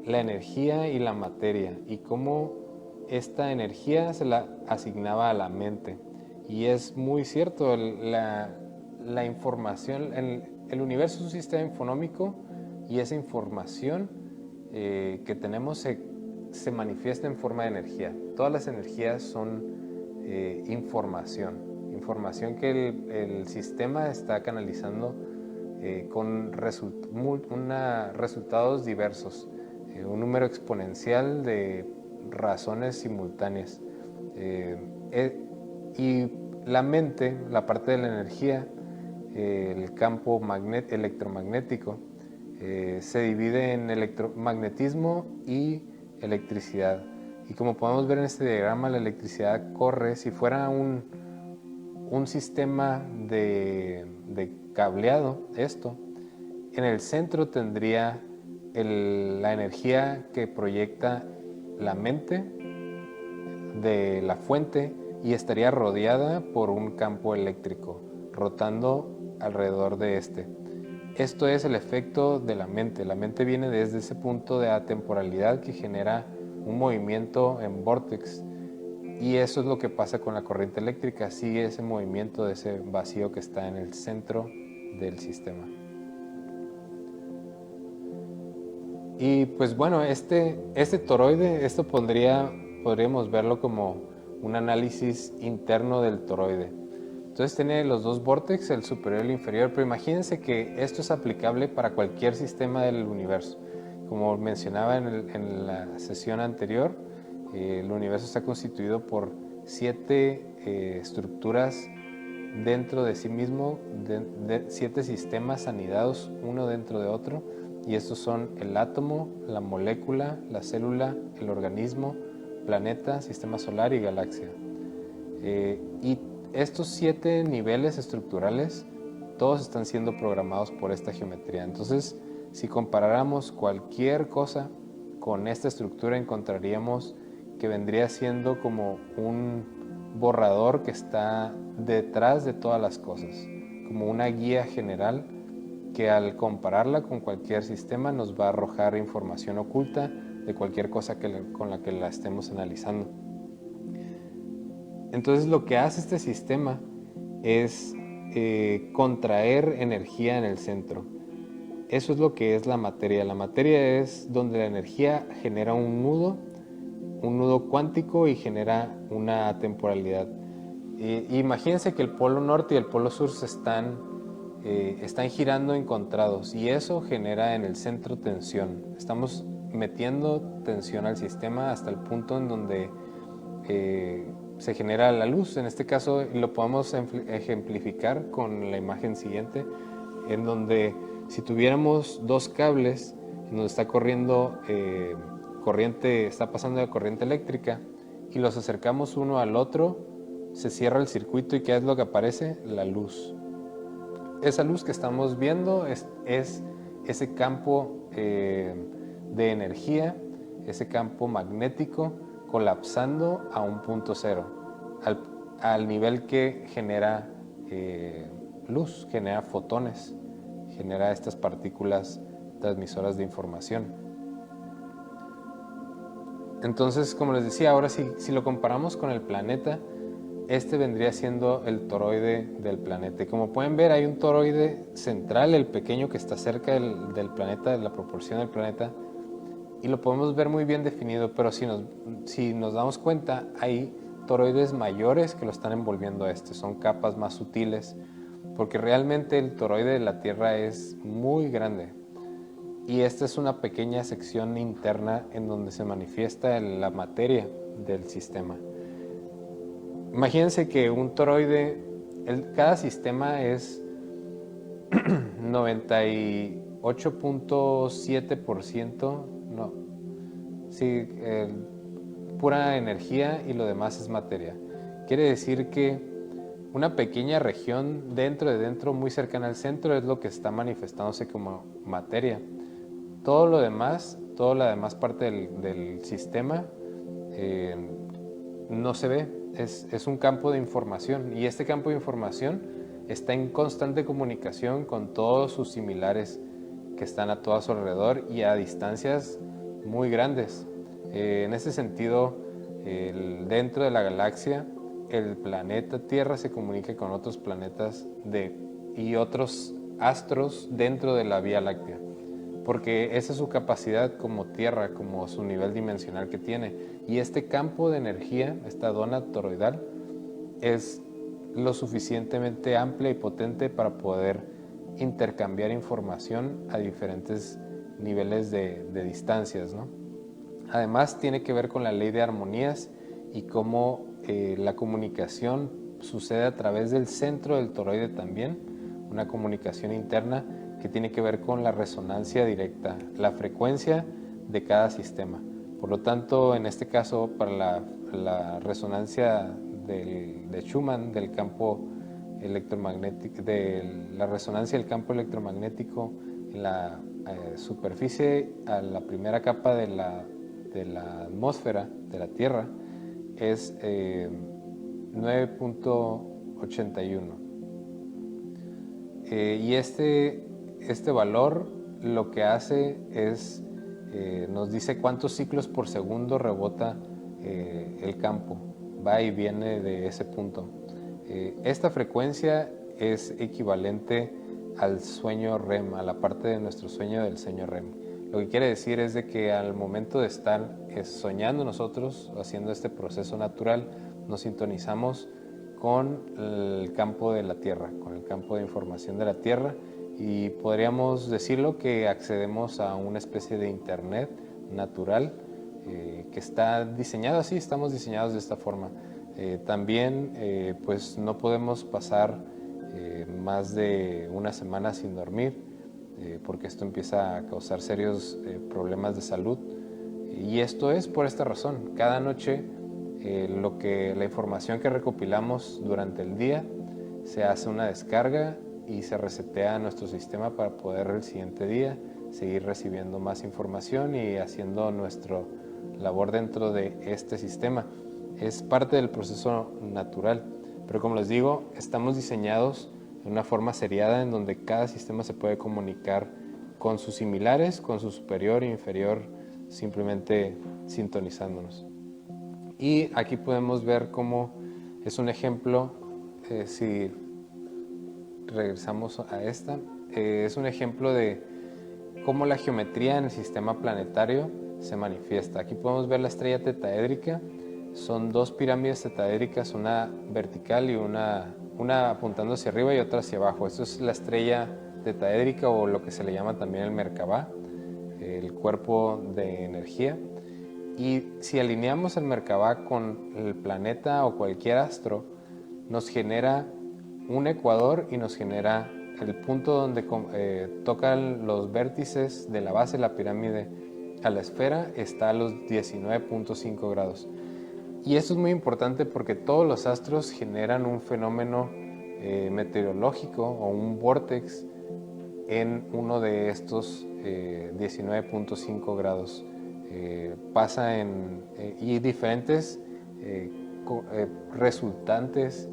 la energía y la materia, y cómo esta energía se la asignaba a la mente. Y es muy cierto, la información, el universo es un sistema infonómico, y esa información que tenemos se manifiesta en forma de energía. Todas las energías son información que el sistema está canalizando con resultados diversos, un número exponencial de razones simultáneas. Y la mente, la parte de la energía, el campo electromagnético, se divide en electromagnetismo y electricidad. Y como podemos ver en este diagrama, la electricidad corre, si fuera un sistema de cableado, en el centro tendría la energía que proyecta la mente de la fuente, y estaría rodeada por un campo eléctrico rotando alrededor de este. Esto es el efecto de la mente. La mente viene desde ese punto de atemporalidad que genera un movimiento en vórtex, y eso es lo que pasa con la corriente eléctrica. Sigue ese movimiento de ese vacío que está en el centro del sistema. Y pues bueno, este toroide, esto pondría podríamos verlo como un análisis interno del toroide. Entonces tiene los dos vórtices, el superior y el inferior, pero imagínense que esto es aplicable para cualquier sistema del universo. Como mencionaba en la sesión anterior, el universo está constituido por 7 estructuras dentro de sí mismo, 7 sistemas anidados uno dentro de otro, y estos son el átomo, la molécula, la célula, el organismo, planeta, sistema solar y galaxia. Y estos 7 niveles estructurales, todos están siendo programados por esta geometría. Entonces, si comparáramos cualquier cosa con esta estructura, encontraríamos que vendría siendo como un borrador que está detrás de todas las cosas, como una guía general que al compararla con cualquier sistema nos va a arrojar información oculta de cualquier cosa con la que la estemos analizando. Entonces lo que hace este sistema es contraer energía en el centro. Eso es lo que es la materia. La materia es donde la energía genera un nudo cuántico y genera una temporalidad. Imagínense que el polo norte y el polo sur están girando encontrados y eso genera en el centro tensión. Estamos metiendo tensión al sistema hasta el punto en donde se genera la luz. En este caso lo podemos ejemplificar con la imagen siguiente, en donde si tuviéramos 2 cables en donde está corriendo está pasando la corriente eléctrica y los acercamos uno al otro, se cierra el circuito y ¿qué es lo que aparece? La luz. Esa luz que estamos viendo es ese campo de energía, ese campo magnético colapsando a un punto cero, al nivel que genera luz, genera fotones, genera estas partículas transmisoras de información. Entonces, como les decía, ahora si lo comparamos con el planeta, este vendría siendo el toroide del planeta. Y como pueden ver, hay un toroide central, el pequeño que está cerca del planeta, de la proporción del planeta, y lo podemos ver muy bien definido, pero si nos damos cuenta, hay toroides mayores que lo están envolviendo a este, son capas más sutiles, porque realmente el toroide de la Tierra es muy grande. Y esta es una pequeña sección interna en donde se manifiesta la materia del sistema. Imagínense que un toroide, cada sistema es 98.7%, pura energía y lo demás es materia. Quiere decir que una pequeña región dentro, muy cercana al centro, es lo que está manifestándose como materia. Todo lo demás, toda la demás parte del sistema no se ve, es un campo de información y este campo de información está en constante comunicación con todos sus similares que están a todo a su alrededor y a distancias muy grandes. En ese sentido, dentro de la galaxia, el planeta Tierra se comunica con otros planetas y otros astros dentro de la Vía Láctea, porque esa es su capacidad como Tierra, como su nivel dimensional que tiene. Y este campo de energía, esta dona toroidal, es lo suficientemente amplia y potente para poder intercambiar información a diferentes niveles de distancias, ¿no? Además, tiene que ver con la ley de armonías y cómo la comunicación sucede a través del centro del toroide también, una comunicación interna que tiene que ver con la resonancia directa, la frecuencia de cada sistema. Por lo tanto, en este caso, para la resonancia de Schumann, del campo electromagnético, de la resonancia del campo electromagnético en la superficie, a la primera capa de la atmósfera de la Tierra, es 9.81. Y este valor lo que hace es, nos dice cuántos ciclos por segundo rebota el campo, va y viene de ese punto. Esta frecuencia es equivalente al sueño REM, a la parte de nuestro sueño del sueño REM. Lo que quiere decir es de que al momento de estar soñando nosotros, haciendo este proceso natural, nos sintonizamos con el campo de la Tierra, con el campo de información de la Tierra, y podríamos decirlo que accedemos a una especie de internet natural que está diseñado así, estamos diseñados de esta forma. También pues no podemos pasar más de una semana sin dormir, porque esto empieza a causar serios problemas de salud, y esto es por esta razón. Cada noche la información que recopilamos durante el día se hace una descarga y se resetea nuestro sistema para poder el siguiente día seguir recibiendo más información y haciendo nuestra labor dentro de este sistema. Es parte del proceso natural, pero como les digo, estamos diseñados de una forma seriada en donde cada sistema se puede comunicar con sus similares, con su superior e inferior, simplemente sintonizándonos. Y aquí podemos ver cómo es un ejemplo, si regresamos a esta, es un ejemplo de cómo la geometría en el sistema planetario se manifiesta. Aquí podemos ver la estrella tetaédrica. Son dos pirámides tetaédricas, una vertical y una apuntando hacia arriba y otra hacia abajo. Esto es la estrella tetaédrica, o lo que se le llama también el Merkabah, el cuerpo de energía. Y si alineamos el Merkabah con el planeta o cualquier astro, nos genera un ecuador y nos genera el punto donde tocan los vértices de la base de la pirámide a la esfera, está a los 19.5 grados. Y esto es muy importante porque todos los astros generan un fenómeno meteorológico o un vórtex en uno de estos 19.5 grados. Pasa y diferentes resultantes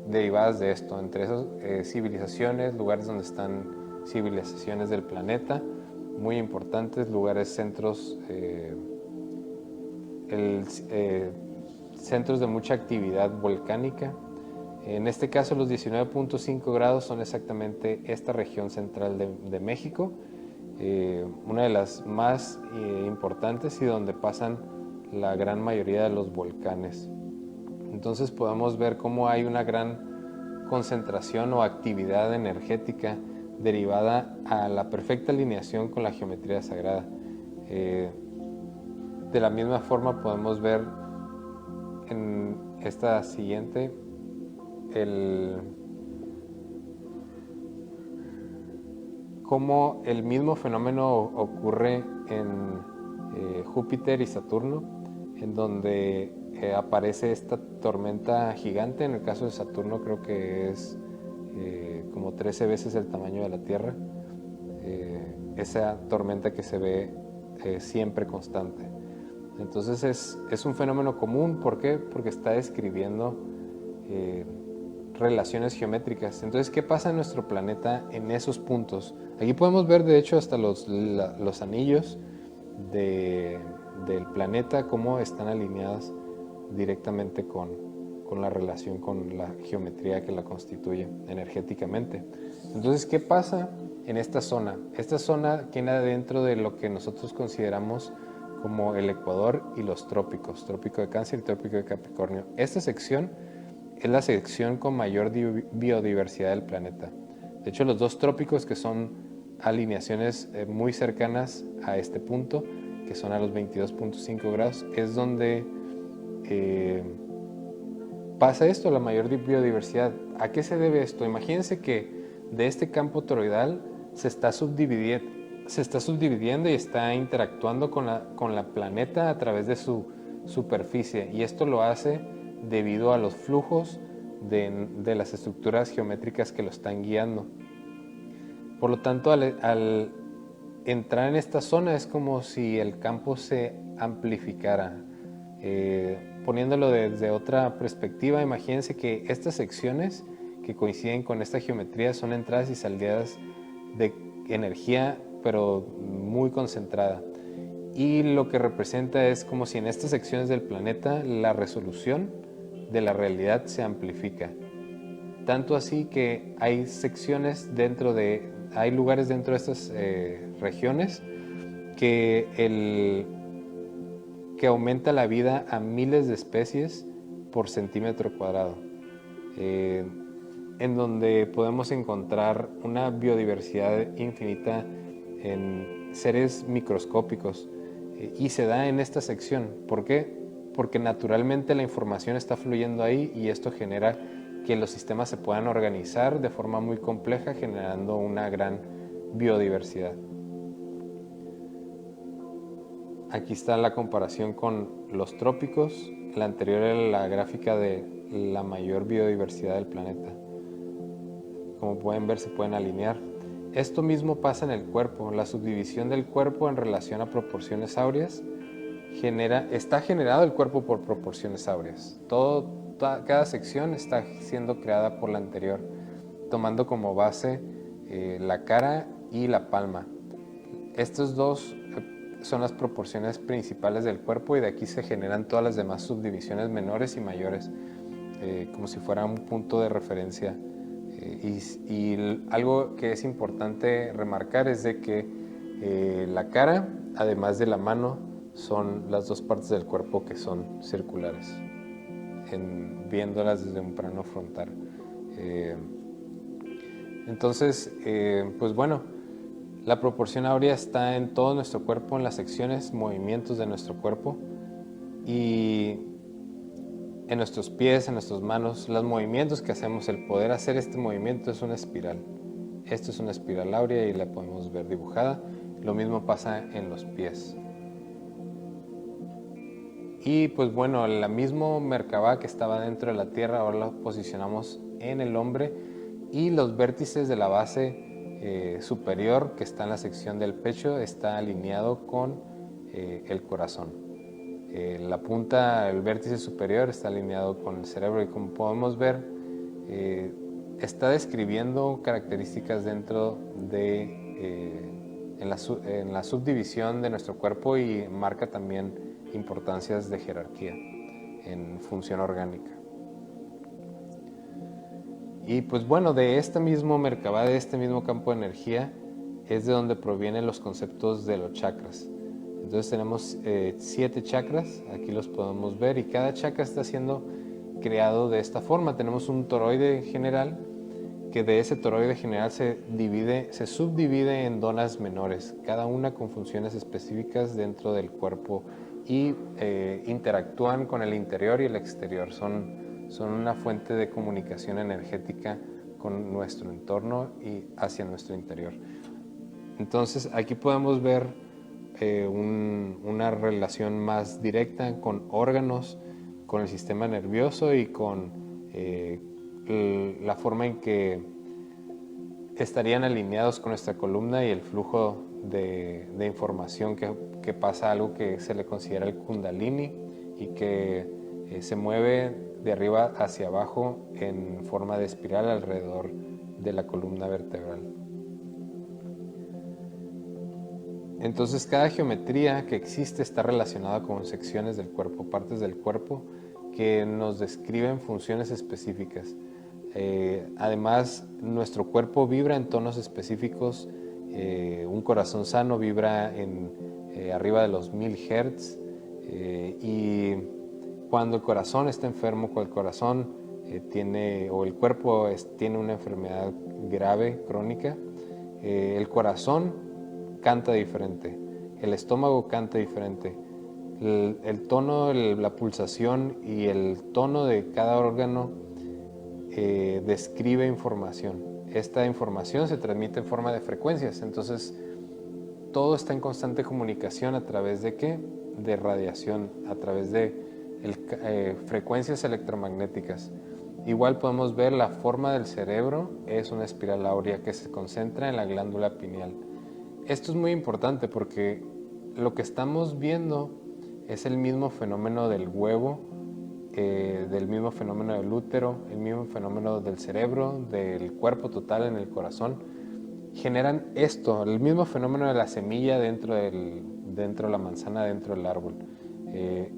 derivadas de esto, entre esas civilizaciones, lugares donde están civilizaciones del planeta, muy importantes, lugares, centros, centros de mucha actividad volcánica. En este caso los 19.5 grados son exactamente esta región central de México, una de las más importantes y donde pasan la gran mayoría de los volcanes. Entonces podemos ver cómo hay una gran concentración o actividad energética derivada a la perfecta alineación con la geometría sagrada. De la misma forma podemos ver en esta siguiente cómo el mismo fenómeno ocurre en Júpiter y Saturno, en donde aparece esta tormenta gigante. En el caso de Saturno creo que es como 13 veces el tamaño de la Tierra, esa tormenta que se ve siempre constante. Entonces es un fenómeno común. ¿Por qué? Porque está describiendo relaciones geométricas. Entonces, ¿qué pasa en nuestro planeta en esos puntos? Aquí podemos ver, de hecho, hasta los anillos del planeta, cómo están alineadas directamente con la relación con la geometría que la constituye energéticamente. Entonces, ¿qué pasa en esta zona? Esta zona queda dentro de lo que nosotros consideramos como el Ecuador y los trópicos, trópico de Cáncer y trópico de Capricornio. Esta sección es la sección con mayor biodiversidad del planeta. De hecho, los dos trópicos, que son alineaciones muy cercanas a este punto, que son a los 22.5 grados, es donde pasa esto, la mayor biodiversidad. ¿A qué se debe esto? Imagínense que de este campo toroidal se está subdividiendo y está interactuando con la planeta a través de su superficie, y esto lo hace debido a los flujos de las estructuras geométricas que lo están guiando. Por lo tanto, al entrar en esta zona es como si el campo se amplificara. Poniéndolo desde otra perspectiva, imagínense que estas secciones que coinciden con esta geometría son entradas y salidas de energía, pero muy concentrada. Y lo que representa es como si en estas secciones del planeta la resolución de la realidad se amplifica. Tanto así que hay secciones hay lugares dentro de estas regiones que aumenta la vida a miles de especies por centímetro cuadrado, en donde podemos encontrar una biodiversidad infinita en seres microscópicos, y se da en esta sección. ¿Por qué? Porque naturalmente la información está fluyendo ahí y esto genera que los sistemas se puedan organizar de forma muy compleja, generando una gran biodiversidad. Aquí está la comparación con los trópicos. La anterior era la gráfica de la mayor biodiversidad del planeta. Como pueden ver, se pueden alinear. Esto mismo pasa en el cuerpo. La subdivisión del cuerpo en relación a proporciones áureas está generado el cuerpo por proporciones áureas. Cada sección está siendo creada por la anterior, tomando como base la cara y la palma. Estos dos son las proporciones principales del cuerpo y de aquí se generan todas las demás subdivisiones menores y mayores, como si fuera un punto de referencia. Y algo que es importante remarcar es de que la cara, además de la mano, son las dos partes del cuerpo que son circulares, viéndolas desde un plano frontal. Entonces, pues bueno, la proporción áurea está en todo nuestro cuerpo, en las secciones, movimientos de nuestro cuerpo y en nuestros pies, en nuestras manos, los movimientos que hacemos. El poder hacer este movimiento es una espiral. Esto es una espiral áurea y la podemos ver dibujada. Lo mismo pasa en los pies. Y pues bueno, la misma Merkabah que estaba dentro de la Tierra, ahora la posicionamos en el hombre, y los vértices de la base superior, que está en la sección del pecho, está alineado con el corazón. La punta, el vértice superior, está alineado con el cerebro y, como podemos ver, está describiendo características dentro de en la subdivisión de nuestro cuerpo y marca también importancias de jerarquía en función orgánica. Y pues bueno, de este mismo Merkabah, de este mismo campo de energía, es de donde provienen los conceptos de los chakras. Entonces tenemos 7 chakras, aquí los podemos ver, y cada chakra está siendo creado de esta forma. Tenemos un toroide general, que de ese toroide general se subdivide en donas menores, cada una con funciones específicas dentro del cuerpo y interactúan con el interior y el exterior. Son una fuente de comunicación energética con nuestro entorno y hacia nuestro interior. Entonces aquí podemos ver una relación más directa con órganos, con el sistema nervioso y con la forma en que estarían alineados con nuestra columna y el flujo de información que pasa, algo que se le considera el Kundalini y que se mueve de arriba hacia abajo en forma de espiral alrededor de la columna vertebral. Entonces cada geometría que existe está relacionada con secciones del cuerpo, partes del cuerpo que nos describen funciones específicas. Además, nuestro cuerpo vibra en tonos específicos. Un corazón sano vibra arriba de los 1000 Hz, y cuando el corazón está enfermo, cuando el corazón o el cuerpo tiene una enfermedad grave, crónica, el corazón canta diferente, el estómago canta diferente. El tono, la pulsación y el tono de cada órgano describe información. Esta información se transmite en forma de frecuencias, entonces todo está en constante comunicación. ¿A través de qué? De radiación, a través de frecuencias electromagnéticas. Igual podemos ver la forma del cerebro, es una espiral áurea que se concentra en la glándula pineal. Esto es muy importante porque lo que estamos viendo es el mismo fenómeno del huevo, del mismo fenómeno del útero, el mismo fenómeno del cerebro, del cuerpo total en el corazón. Generan esto, el mismo fenómeno de la semilla dentro de la manzana, dentro del árbol.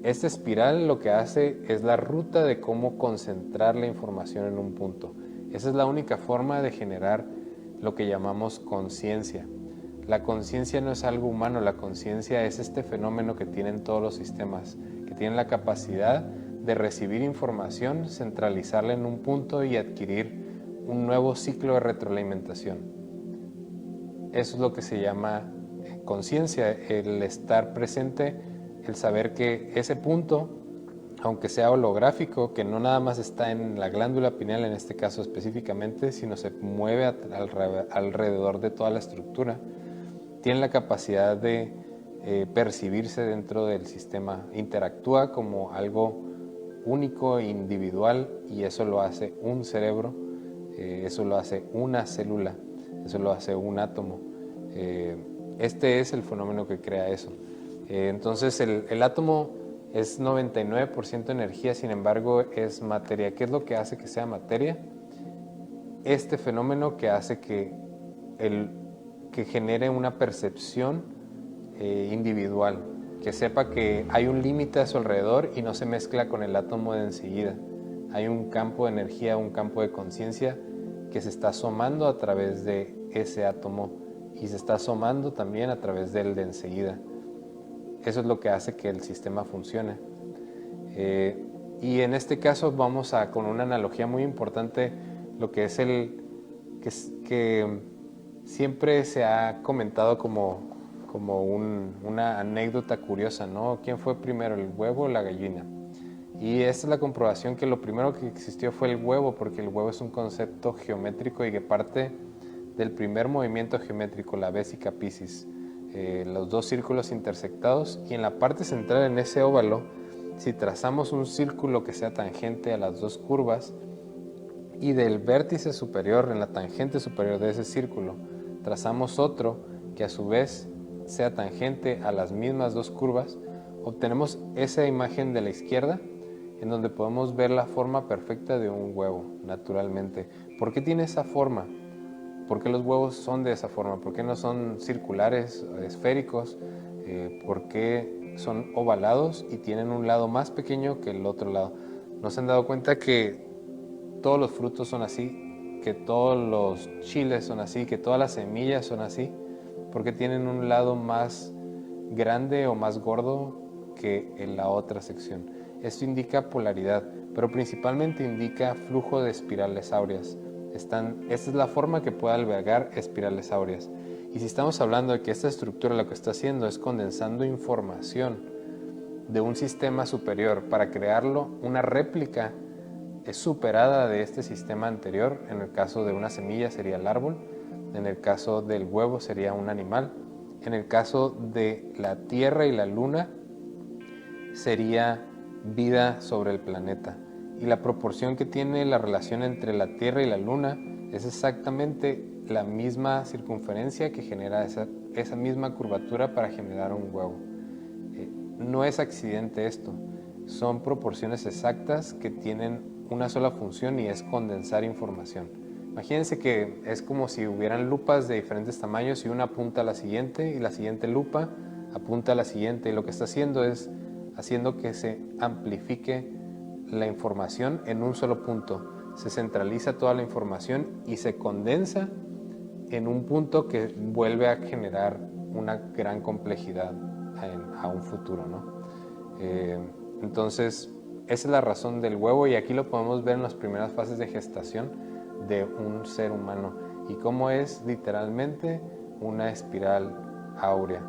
Esta espiral lo que hace es la ruta de cómo concentrar la información en un punto. Esa es la única forma de generar lo que llamamos conciencia. La conciencia no es algo humano, la conciencia es este fenómeno que tienen todos los sistemas, que tienen la capacidad de recibir información, centralizarla en un punto y adquirir un nuevo ciclo de retroalimentación. Eso es lo que se llama conciencia, el estar presente, el saber que ese punto, aunque sea holográfico, que no nada más está en la glándula pineal en este caso específicamente, sino se mueve alrededor de toda la estructura, tiene la capacidad de percibirse dentro del sistema, interactúa como algo único e individual, y eso lo hace un cerebro, eso lo hace una célula, eso lo hace un átomo. Este es el fenómeno que crea eso. Entonces el átomo es 99% energía, sin embargo es materia. ¿Qué es lo que hace que sea materia? Este fenómeno que hace que genere una percepción individual, que sepa que hay un límite a su alrededor y no se mezcla con el átomo de enseguida. Hay un campo de energía, un campo de conciencia que se está asomando a través de ese átomo y se está asomando también a través del de enseguida. Eso es lo que hace que el sistema funcione. Y en este caso vamos con una analogía muy importante, lo que es que siempre se ha comentado como una anécdota curiosa, ¿no? ¿Quién fue primero, el huevo o la gallina? Y esta es la comprobación que lo primero que existió fue el huevo, porque el huevo es un concepto geométrico y que parte del primer movimiento geométrico, la Vesica Piscis, los dos círculos intersectados, y en la parte central, en ese óvalo, si trazamos un círculo que sea tangente a las dos curvas, y del vértice superior, en la tangente superior de ese círculo, trazamos otro que a su vez sea tangente a las mismas dos curvas, obtenemos esa imagen de la izquierda, en donde podemos ver la forma perfecta de un huevo, naturalmente. ¿Por qué tiene esa forma? ¿Por qué los huevos son de esa forma? ¿Por qué no son circulares, esféricos? ¿Por qué son ovalados y tienen un lado más pequeño que el otro lado? ¿No se han dado cuenta que todos los frutos son así, que todos los chiles son así, que todas las semillas son así? Porque tienen un lado más grande o más gordo que en la otra sección. Esto indica polaridad, pero principalmente indica flujo de espirales áureas. Esta es la forma que puede albergar espirales áureas. Y si estamos hablando de que esta estructura lo que está haciendo es condensando información de un sistema superior para crearlo una réplica superada de este sistema anterior, en el caso de una semilla sería el árbol, en el caso del huevo sería un animal, en el caso de la Tierra y la Luna sería vida sobre el planeta. Y la proporción que tiene la relación entre la Tierra y la Luna es exactamente la misma circunferencia que genera esa misma curvatura para generar un huevo. No es accidente esto, son proporciones exactas que tienen una sola función, y es condensar información. Imagínense que es como si hubieran lupas de diferentes tamaños y una apunta a la siguiente y la siguiente lupa apunta a la siguiente, y lo que está haciendo es haciendo que se amplifique la información en un solo punto. Se centraliza toda la información y se condensa en un punto que vuelve a generar una gran complejidad a un futuro, ¿no? Entonces, esa es la razón del huevo, y aquí lo podemos ver en las primeras fases de gestación de un ser humano y cómo es literalmente una espiral áurea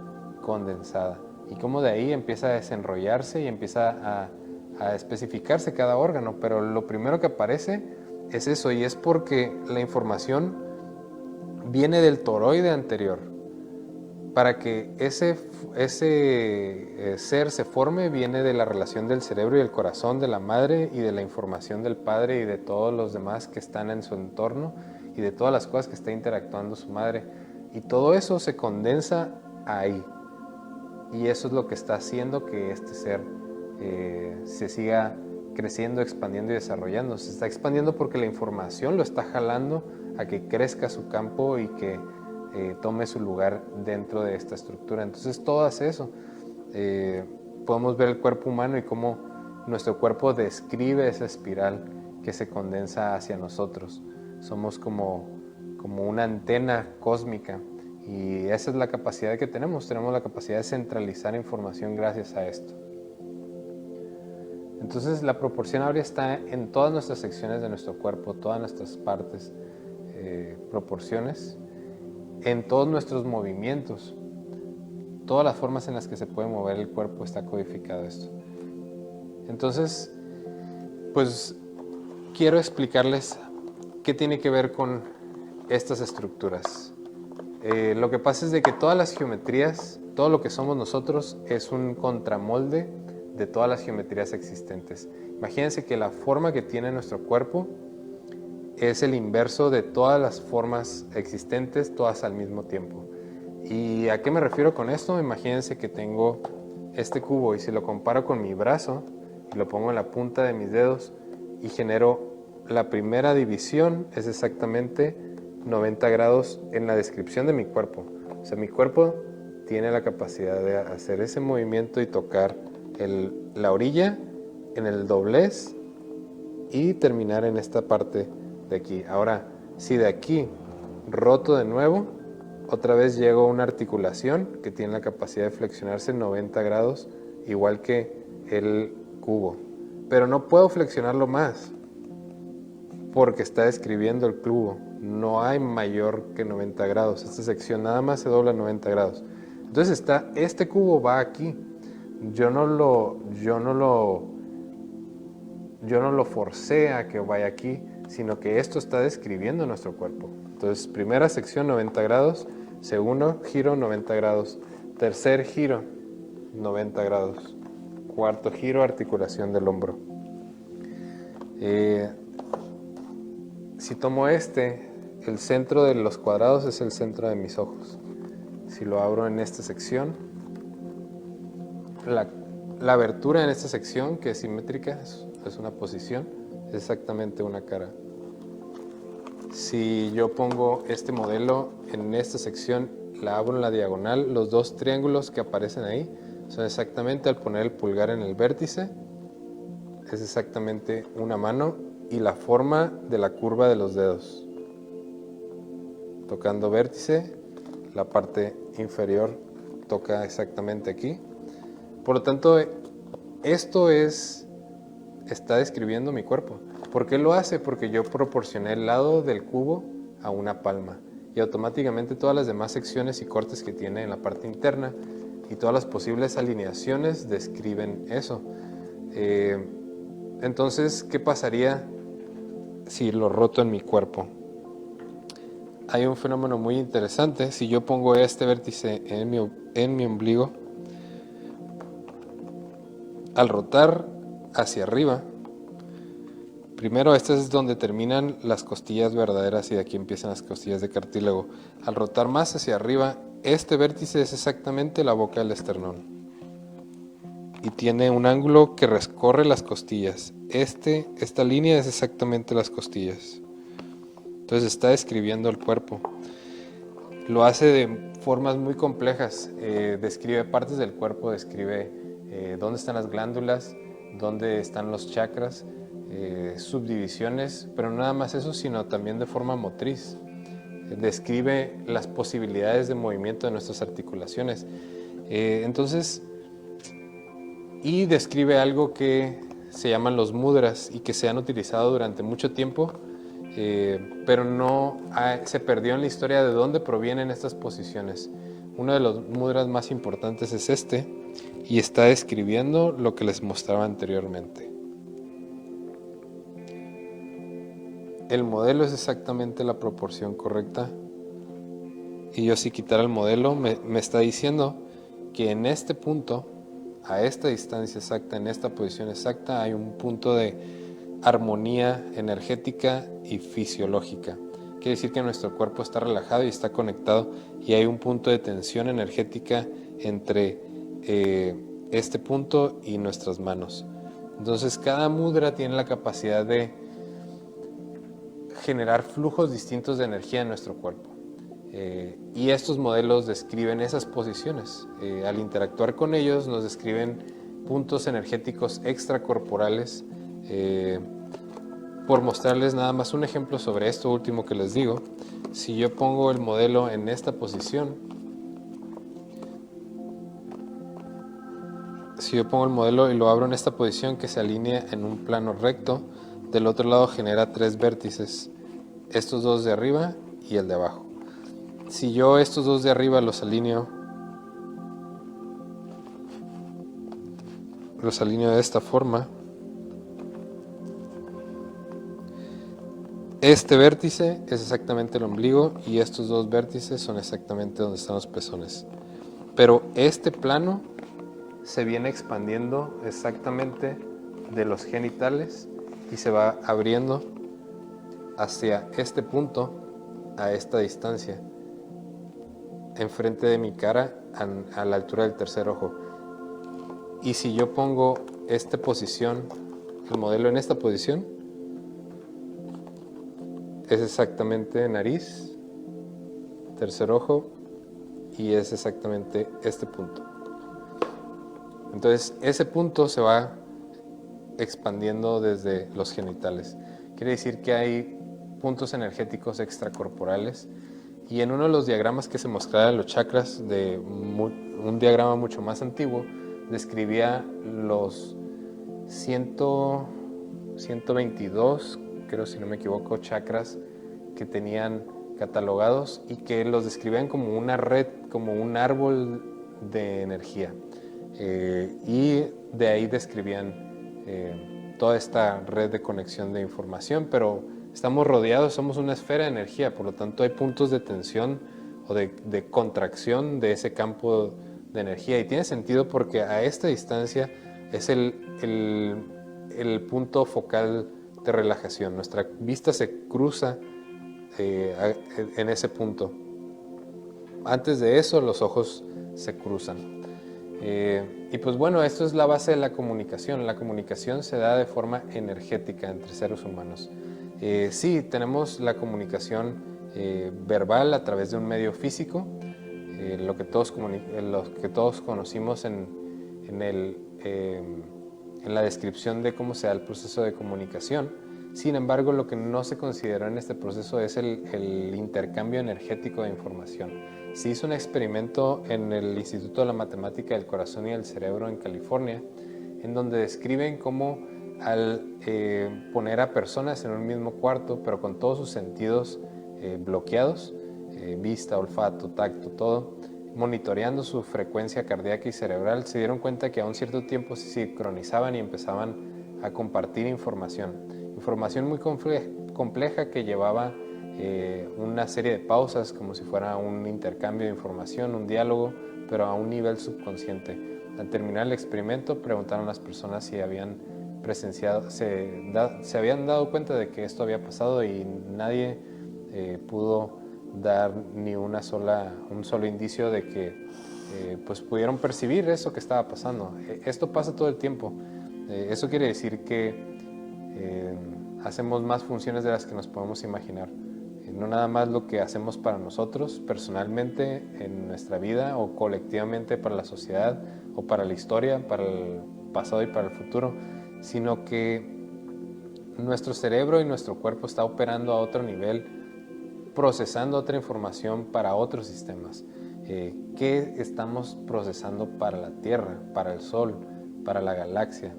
condensada, y cómo de ahí empieza a desenrollarse y empieza a especificarse cada órgano. Pero lo primero que aparece es eso, y es porque la información viene del toroide anterior. Para que ese ser se forme, viene de la relación del cerebro y el corazón de la madre, y de la información del padre y de todos los demás que están en su entorno, y de todas las cosas que está interactuando su madre. Y todo eso se condensa ahí. Y eso es lo que está haciendo que este ser se siga creciendo, expandiendo y desarrollando. Se está expandiendo porque la información lo está jalando a que crezca su campo y que tome su lugar dentro de esta estructura. Entonces todo hace eso. Podemos ver el cuerpo humano y cómo nuestro cuerpo describe esa espiral que se condensa hacia nosotros. Somos como una antena cósmica Y esa es la capacidad que tenemos la capacidad de centralizar información gracias a esto. Entonces la proporción áurea está en todas nuestras secciones de nuestro cuerpo, todas nuestras partes, proporciones, en todos nuestros movimientos, todas las formas en las que se puede mover el cuerpo está codificado esto. Entonces, pues quiero explicarles qué tiene que ver con estas estructuras. Lo que pasa es de que todas las geometrías, todo lo que somos nosotros es un contramolde de todas las geometrías existentes. Imagínense que la forma que tiene nuestro cuerpo es el inverso de todas las formas existentes, todas al mismo tiempo. ¿Y a qué me refiero con esto? Imagínense que tengo este cubo y si lo comparo con mi brazo y lo pongo en la punta de mis dedos y genero la primera división, es exactamente 90 grados en la descripción de mi cuerpo. O sea, mi cuerpo tiene la capacidad de hacer ese movimiento y tocar la orilla en el doblez y terminar en esta parte de aquí. Ahora, si de aquí roto de nuevo, otra vez llego a una articulación que tiene la capacidad de flexionarse 90 grados, igual que el cubo. Pero no puedo flexionarlo más, porque está describiendo el cubo. No hay mayor que 90 grados. Esta sección nada más se dobla 90 grados. Entonces este cubo va aquí. Yo no lo forcé a que vaya aquí, sino que esto está describiendo nuestro cuerpo. Entonces, primera sección 90 grados, segundo giro 90 grados, tercer giro 90 grados, cuarto giro articulación del hombro. Si tomo el centro de los cuadrados es el centro de mis ojos. Si lo abro en esta sección, la abertura en esta sección, que es simétrica, es una posición, es exactamente una cara. Si yo pongo este modelo en esta sección, la abro en la diagonal, los dos triángulos que aparecen ahí son exactamente, al poner el pulgar en el vértice, es exactamente una mano y la forma de la curva de los dedos. Tocando vértice, la parte inferior toca exactamente aquí. Por lo tanto, esto está describiendo mi cuerpo. ¿Por qué lo hace? Porque yo proporcioné el lado del cubo a una palma y automáticamente todas las demás secciones y cortes que tiene en la parte interna y todas las posibles alineaciones describen eso. Entonces, ¿qué pasaría si lo roto en mi cuerpo? Hay un fenómeno muy interesante. Si yo pongo este vértice en mi ombligo, al rotar hacia arriba, primero este es donde terminan las costillas verdaderas y de aquí empiezan las costillas de cartílago. Al rotar más hacia arriba, este vértice es exactamente la boca del esternón y tiene un ángulo que recorre las costillas. Esta línea es exactamente las costillas. Entonces está describiendo el cuerpo. Lo hace de formas muy complejas. Describe partes del cuerpo, describe dónde están las glándulas, dónde están los chakras, subdivisiones, pero no nada más eso, sino también de forma motriz. Describe las posibilidades de movimiento de nuestras articulaciones. Y describe algo que se llaman los mudras y que se han utilizado durante mucho tiempo, pero se perdió en la historia de dónde provienen estas posiciones. Uno de los mudras más importantes es y está describiendo lo que les mostraba anteriormente. El modelo es exactamente la proporción correcta y yo si quitara el modelo me está diciendo que en este punto, a esta distancia exacta, en esta posición exacta, hay un punto de armonía energética y fisiológica. Quiere decir que nuestro cuerpo está relajado y está conectado y hay un punto de tensión energética entre este punto y nuestras manos. Entonces cada mudra tiene la capacidad de generar flujos distintos de energía en nuestro cuerpo. Y estos modelos describen esas posiciones. Al interactuar con ellos nos describen puntos energéticos extracorporales. Por mostrarles nada más un ejemplo sobre esto último que les digo, Si yo pongo el modelo en esta posición, si yo pongo el modelo y lo abro en esta posición que se alinea en un plano recto, del otro lado genera 3 vértices, estos dos de arriba y el de abajo. Si yo estos dos de arriba los alineo de esta forma, este vértice es exactamente el ombligo y estos dos vértices son exactamente donde están los pezones. Pero este plano se viene expandiendo exactamente de los genitales y se va abriendo hacia este punto, a esta distancia, enfrente de mi cara, a la altura del tercer ojo. Y si yo pongo esta posición, el modelo en esta posición, es exactamente nariz, tercer ojo, y es exactamente este punto. Entonces ese punto se va expandiendo desde los genitales. Quiere decir que hay puntos energéticos extracorporales, y en uno de los diagramas que se mostraba de los chakras, de un diagrama mucho más antiguo, describía los 122, creo si no me equivoco, chakras que tenían catalogados y que los describían como una red, como un árbol de energía. Y de ahí describían toda esta red de conexión de información, pero estamos rodeados, somos una esfera de energía, por lo tanto hay puntos de tensión o de contracción de ese campo de energía, y tiene sentido porque a esta distancia es el punto focal de relajación. Nuestra vista se cruza en ese punto. Antes de eso los ojos se cruzan. Y pues bueno, esto es la base de la comunicación. La comunicación se da de forma energética entre seres humanos. Sí, tenemos la comunicación verbal a través de un medio físico, lo que todos conocimos en la descripción de cómo se da el proceso de comunicación. Sin embargo, lo que no se consideró en este proceso es el intercambio energético de información. Se hizo un experimento en el Instituto de la Matemática del Corazón y del Cerebro en California, en donde describen cómo al poner a personas en un mismo cuarto, pero con todos sus sentidos bloqueados, vista, olfato, tacto, todo, monitoreando su frecuencia cardíaca y cerebral, se dieron cuenta que a un cierto tiempo se sincronizaban y empezaban a compartir información muy compleja que llevaba una serie de pausas, como si fuera un intercambio de información, un diálogo, pero a un nivel subconsciente. Al terminar el experimento, preguntaron a las personas si habían presenciado, se habían dado cuenta de que esto había pasado, y nadie pudo dar ni un solo indicio de que pues pudieron percibir eso que estaba pasando. Esto pasa todo el tiempo. Eso quiere decir que hacemos más funciones de las que nos podemos imaginar. No nada más lo que hacemos para nosotros personalmente en nuestra vida, o colectivamente para la sociedad, o para la historia, para el pasado y para el futuro, sino que nuestro cerebro y nuestro cuerpo está operando a otro nivel, procesando otra información para otros sistemas. ¿Qué estamos procesando para la Tierra, para el Sol, para la galaxia?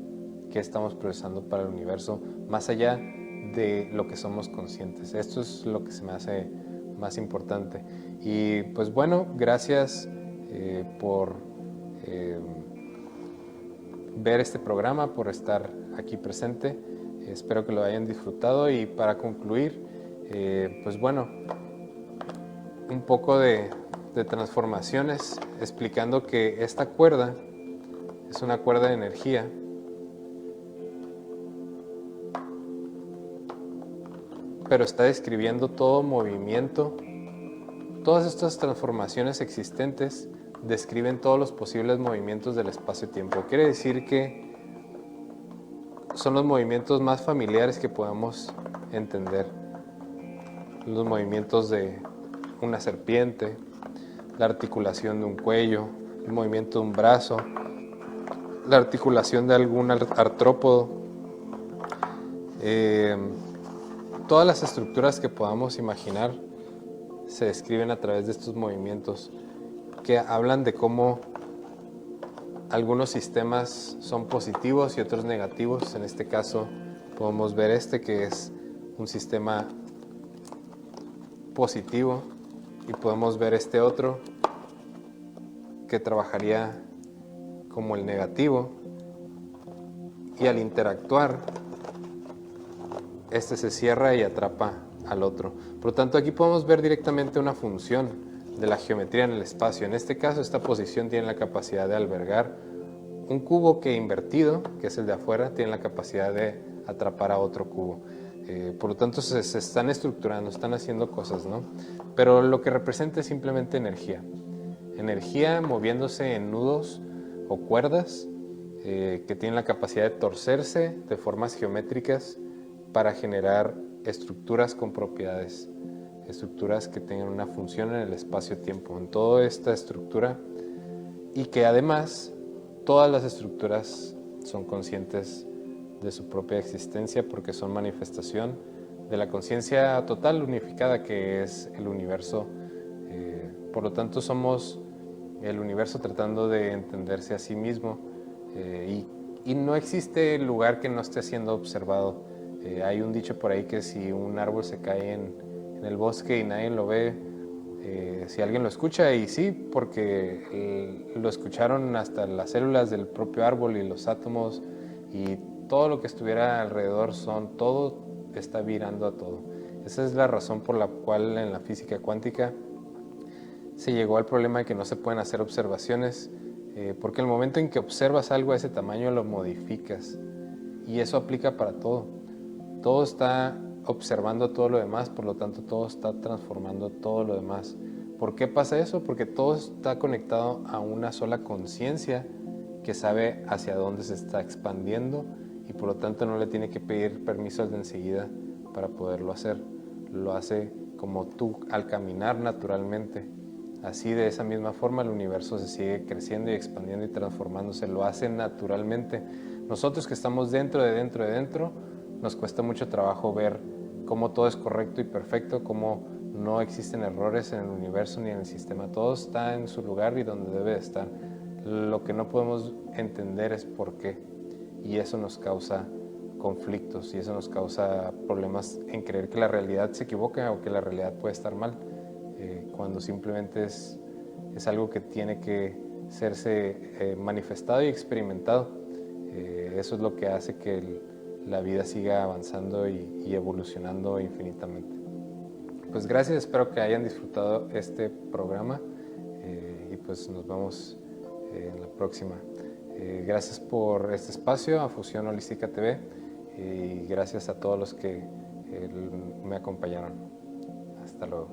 ¿Qué estamos procesando para el universo, más allá de lo que somos conscientes? Esto es lo que se me hace más importante. Y pues bueno, gracias por ver este programa, por estar aquí presente. Espero que lo hayan disfrutado, y para concluir, pues bueno, un poco de transformaciones, explicando que esta cuerda es una cuerda de energía pero está describiendo todo movimiento. Todas estas transformaciones existentes describen todos los posibles movimientos del espacio-tiempo. Quiere decir que son los movimientos más familiares que podamos entender. Los movimientos de una serpiente, la articulación de un cuello, el movimiento de un brazo, la articulación de algún artrópodo. Todas las estructuras que podamos imaginar se describen a través de estos movimientos que hablan de cómo algunos sistemas son positivos y otros negativos. En este caso podemos ver este que es un sistema positivo y podemos ver este otro que trabajaría como el negativo, y al interactuar este se cierra y atrapa al otro. Por lo tanto, aquí podemos ver directamente una función de la geometría en el espacio. En este caso, esta posición tiene la capacidad de albergar un cubo que invertido, que es el de afuera, tiene la capacidad de atrapar a otro cubo. Por lo tanto, se están estructurando, están haciendo cosas, ¿no? Pero lo que representa es simplemente energía. Energía moviéndose en nudos o cuerdas que tienen la capacidad de torcerse de formas geométricas para generar estructuras con propiedades, estructuras que tengan una función en el espacio-tiempo, en toda esta estructura, y que además todas las estructuras son conscientes de su propia existencia porque son manifestación de la conciencia total unificada que es el universo. Por lo tanto, somos el universo tratando de entenderse a sí mismo, y no existe lugar que no esté siendo observado. Hay un dicho por ahí que si un árbol se cae en el bosque y nadie lo ve, si alguien lo escucha, y sí, porque lo escucharon hasta las células del propio árbol y los átomos y todo lo que estuviera alrededor, todo está virando a todo. Esa es la razón por la cual en la física cuántica se llegó al problema de que no se pueden hacer observaciones, porque el momento en que observas algo de ese tamaño lo modificas, y eso aplica para todo. Todo está observando todo lo demás, por lo tanto todo está transformando todo lo demás. ¿Por qué pasa eso? Porque todo está conectado a una sola conciencia que sabe hacia dónde se está expandiendo y por lo tanto no le tiene que pedir permisos de enseguida para poderlo hacer. Lo hace como tú al caminar naturalmente. Así, de esa misma forma, el universo se sigue creciendo y expandiendo y transformándose. Lo hace naturalmente. Nosotros que estamos dentro, nos cuesta mucho trabajo ver cómo todo es correcto y perfecto, cómo no existen errores en el universo ni en el sistema. Todo está en su lugar y donde debe de estar. Lo que no podemos entender es por qué. Y eso nos causa conflictos y eso nos causa problemas en creer que la realidad se equivoca o que la realidad puede estar mal, cuando simplemente es algo que tiene que serse manifestado y experimentado. Eso es lo que hace que la vida siga avanzando y evolucionando infinitamente. Pues gracias, espero que hayan disfrutado este programa, y pues nos vemos en la próxima. Gracias por este espacio a Fusión Holística TV, y gracias a todos los que me acompañaron. Hasta luego.